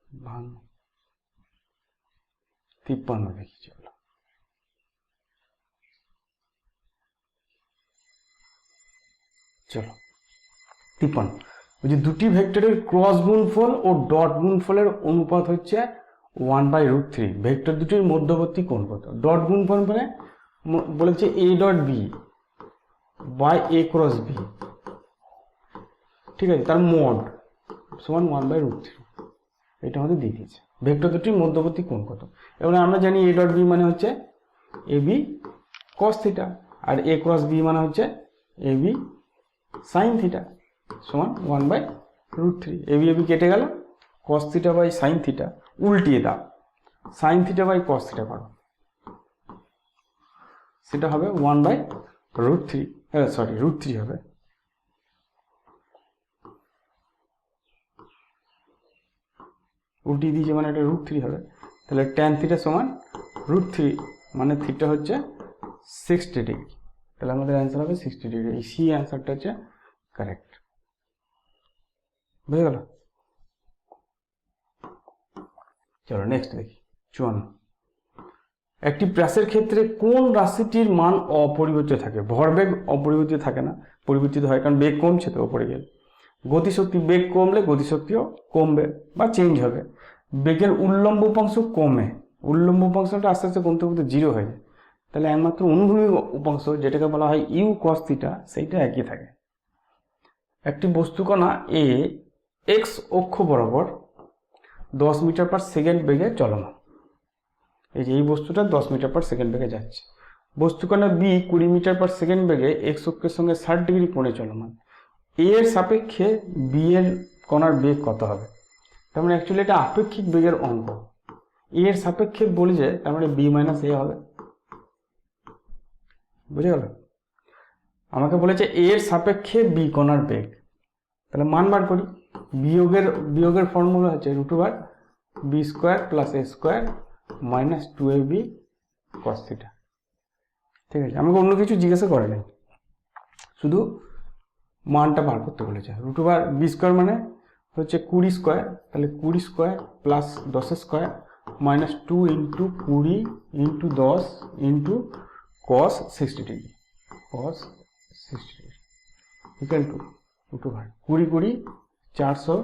52 53 দেখি। চলো চলো 53 বলছি দুটি ভেক্টরের ক্রস গুণফল ও ডট গুণফলের অনুপাত হচ্ছে 1/√3। ভেক্টর দুটির মধ্যবর্তী কোণ কত? ডট গুণফল মানে বলেছে A dot B by A cross B, ঠিক আছে, তার মড সমান 1/√3। এটা আমাদের দিয়ে দিয়েছে। ভেক্টর দুটির মধ্যবর্তী কোণ কত? এবার আমরা জানি এ ডট বি মানে হচ্ছে A B cos theta, R A cross B মানে হচ্ছে এ বি সাইন থিটা সমান 1/√3। এ বি কেটে গেল, cos theta by sine theta উল্টিয়ে দাও, sine theta by cos theta করো, সেটা হবে 1/√3, সরি √3 হবে। উল্টিয়ে দিয়েছে মানে এটা √3 হবে। তাহলে ট্যান থিটা সমান √3, মানে থিটা হচ্ছে 60 ডিগ্রি। তাহলে আমাদের অ্যান্সার হবে 60 ডিগ্রি। এই সি অ্যান্সারটা হচ্ছে কারেক্ট। বুঝে গেল? চলো নেক্সট দেখি 54। একটি প্রেসের ক্ষেত্রে কোন রাশিটির মান অপরিবর্তিত থাকে? ভরবেগ অপরিবর্তিত থাকে না, পরিবর্তিত হয়, কারণ বেগ কমছে তো ওপরে গেলে। গতিশক্তি, বেগ কমলে গতিশক্তিও কমবে বা চেঞ্জ হবে। বেগের উল্লম্ব উপাংশ কমে, উল্লম্ব উপাংশটা আস্তে আস্তে কমতে কমতে 0 হয়ে যায়। তাহলে একমাত্র অনুভূমিক উপাংশ যেটাকে বলা হয় ইউ কস থিটা, সেইটা একই থাকে। একটি বস্তুকণা এ এক্স অক্ষ বরাবর 10 মিটার পার সেকেন্ড বেগে চলমান। এই যে এই বস্তুটা 10 মিটার পার সেকেন্ড বেগে যাচ্ছে। বস্তুকণা বি 20 মিটার পার সেকেন্ড বেগে এক্স অক্ষের সঙ্গে 60 ডিগ্রি কোণে চলমান। এ এর সাপেক্ষে বি এর কণার বেগ কত হবে? তার মানে অ্যাকচুয়ালি এটা আপেক্ষিক বেগের অঙ্ক। এ এর সাপেক্ষে বলেছে, তার মানে বি মাইনাস এ হবে। বুঝে গেল? আমাকে বলেছে এ এর সাপেক্ষে বি কণার বেগ, তাহলে মান বার করি। বিয়োগের ফর্মুলা হচ্ছে √b² + a² - 2ab cos θ। ঠিক আছে, আমাকে অন্য কিছু জিজ্ঞাসা করে নাই, শুধু মানটা বার করতে বলেছে। √b² মানে হচ্ছে 20², তাহলে 20² + 10² - 2 × 20 × 10 × cos 60 degree, cos 60 degree equal to √20 20 400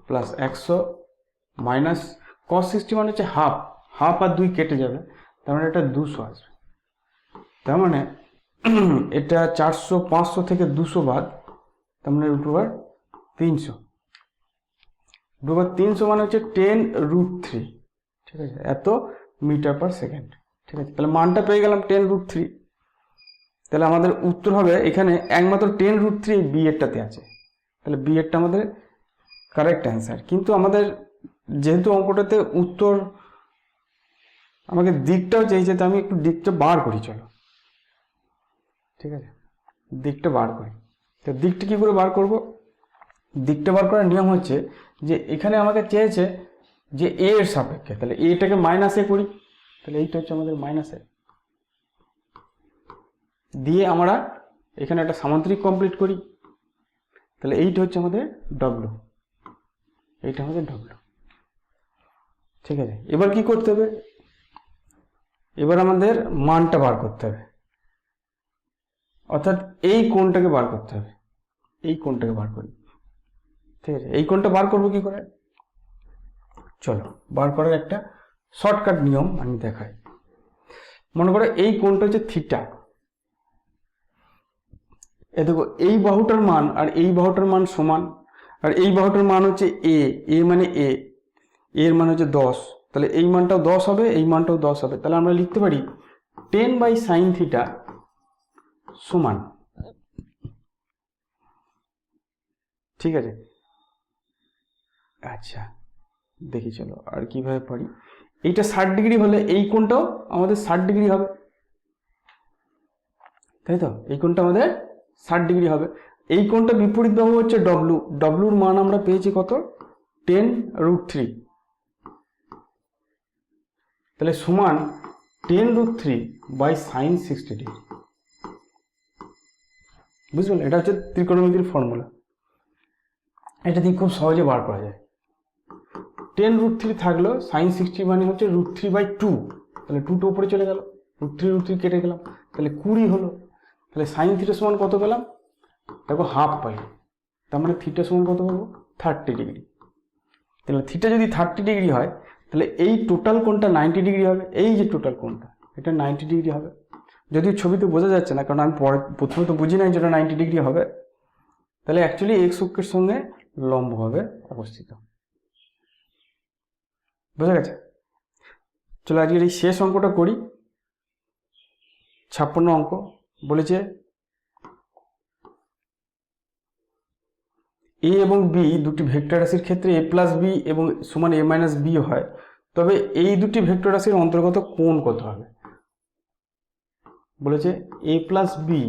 + 100 minus cos 60 মানে হচ্ছে হাফ, হাফ আর 2 কেটে যাবে, তার মানে এটা 200 আসবে। তার মানে এটা 400 500 থেকে 200 বাদ, তার মানে √300। √300 মানে হচ্ছে 10√3, ঠিক আছে, এত মিটার পার সেকেন্ড। ঠিক আছে, তাহলে মানটা পেয়ে গেলাম 10√3। তাহলে আমাদের উত্তর হবে এখানে একমাত্র 10√3 বি এরটাতে আছে, তাহলে বি এরটা আমাদের কারেক্ট অ্যান্সার। কিন্তু আমাদের যেহেতু অঙ্কটাতে উত্তর আমাকে দিকটাও চেয়েছে, তো আমি একটু দিকটা বার করি, চলো ঠিক আছে, দিকটা বার করি। তো দিকটা কী করে বার করব? দিকটা বার করার নিয়ম হচ্ছে যে এখানে আমাকে চেয়েছে যে এ এর সাপেক্ষে, তাহলে এটাকে -a করি, তাহলে এইটা হচ্ছে আমাদের -a। দিয়ে আমরা এখানে একটা সামান্তরিক কমপ্লিট করি। তাহলে এইটা হচ্ছে আমাদের ডব্লু, এইটা আমাদের ডব্লু। ঠিক আছে, এবার কি করতে হবে, এবার আমাদের মানটা বার করতে হবে, অর্থাৎ এই কোণটাকে বার করতে হবে, এই কোণটাকে বার করি। ঠিক আছে, এই কোণটা বার করবো কি করে, চলো বার করার একটা শর্টকাট নিয়ম আমি দেখাই। মনে করো এই কোণটা হচ্ছে থিটা, এ দেখো এই বাহুটার মান আর এই বাহুটার মান সমান, আর এই বাহুটার মান হচ্ছে এ মানে এর মান হচ্ছে 10, তাহলে এই মানটাও 10 হবে, এই মানটাও 10 হবে। তাহলে আমরা লিখতে পারি 10/sin থিটা সমান, ঠিক আছে। আচ্ছা দেখি চলো আর কিভাবে পারি, এইটা 60 ডিগ্রি হলে এই কোণটাও আমাদের 60 ডিগ্রি হবে, তাই তো, এই কোণটা আমাদের 60 ডিগ্রি হবে। এই কোণটা বিপরীত বাহু হচ্ছে ডব্লু, ডব্লুর মান আমরা পেয়েছি কত, 10√3, তাহলে সমান 10√3/sin 60 ডিগ্রি। বুঝলেন, এটা হচ্ছে ত্রিকোণমিতির ফর্মুলা, এটা দিয়ে খুব সহজে বার করা যায়। 10√3 থাকলো, sin 60 মানে হচ্ছে √3/2, তাহলে 2টা উপরে চলে গেল, √3 কেটে গেলাম, তাহলে 20 হলো। তাহলে sin থিটা সমান কত পেলাম, দেখো হাফ পাই, তার মানে থিটা সমান কত পাবো, 30 ডিগ্রি। তাহলে থিটা যদি 30 ডিগ্রি হয় তাহলে এই টোটাল কোণটা 90 ডিগ্রি হবে, এই যে টোটাল কোণটা এটা 90 ডিগ্রি হবে। যদিও ছবিতে বোঝা যাচ্ছে না, কারণ আমি প্রথমে তো বুঝি নাই যেটা 90 ডিগ্রি হবে। তাহলে অ্যাকচুয়ালি এক্স অক্ষের সঙ্গে লম্বভাবে অবস্থিত। বোঝা গেছে? চলো আজকের এই শেষ অঙ্কটা করি। 56 অঙ্ক বলেছে এ এবং বি দুটি ভেক্টর রাশির ক্ষেত্রে a প্লাস বি এবং সমান a মাইনাস বি হয়, তবে এই দুটি ভেক্টর রাশির অন্তর্গত কোণ কত হবে। বলেছে a প্লাস বি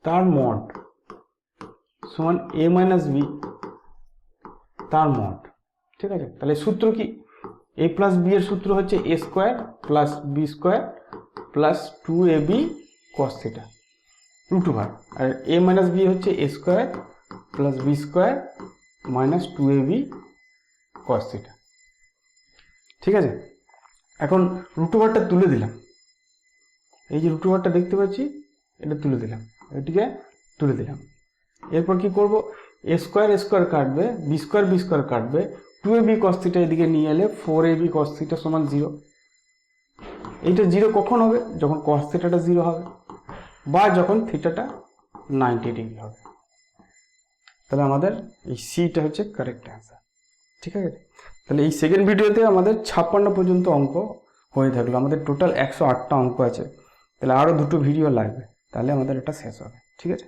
তার মড সমান a মাইনাস বি তার মড। ঠিক আছে, তাহলে সূত্র কি, a প্লাস বি এর সূত্র হচ্ছে a square plus B square plus 2ab cos theta √, আর a মাইনাস বি হচ্ছে a square plus B square minus 2ab cos theta. ঠিক আছে, এখন √টা তুলে দিলাম, এই যে √টা দেখতে পাচ্ছি এটা তুলে দিলাম, এটিকে তুলে দিলাম। এরপর কি করব, a স্কোয়ার কাটবে, বি স্কোয়ার কাটবে, 2ab cos থিটা এদিকে নিয়ে এলে 4ab cos থিটা সমান 0। এইটা 0 কখন হবে, যখন cos থিটাটা 0 হবে বা যখন থিটাটা 90 ডিগ্রি হবে। তাহলে আমাদের এই সিটা হচ্ছে কারেক্ট অ্যান্সার। ঠিক আছে, তাহলে এই সেকেন্ড ভিডিওতে আমাদের 56 পর্যন্ত অঙ্ক হয়ে থাকলো। আমাদের টোটাল 108টা অঙ্ক আছে, তাহলে আরও 2টো ভিডিও লাগবে, তাহলে আমাদের এটা শেষ হবে। ঠিক আছে।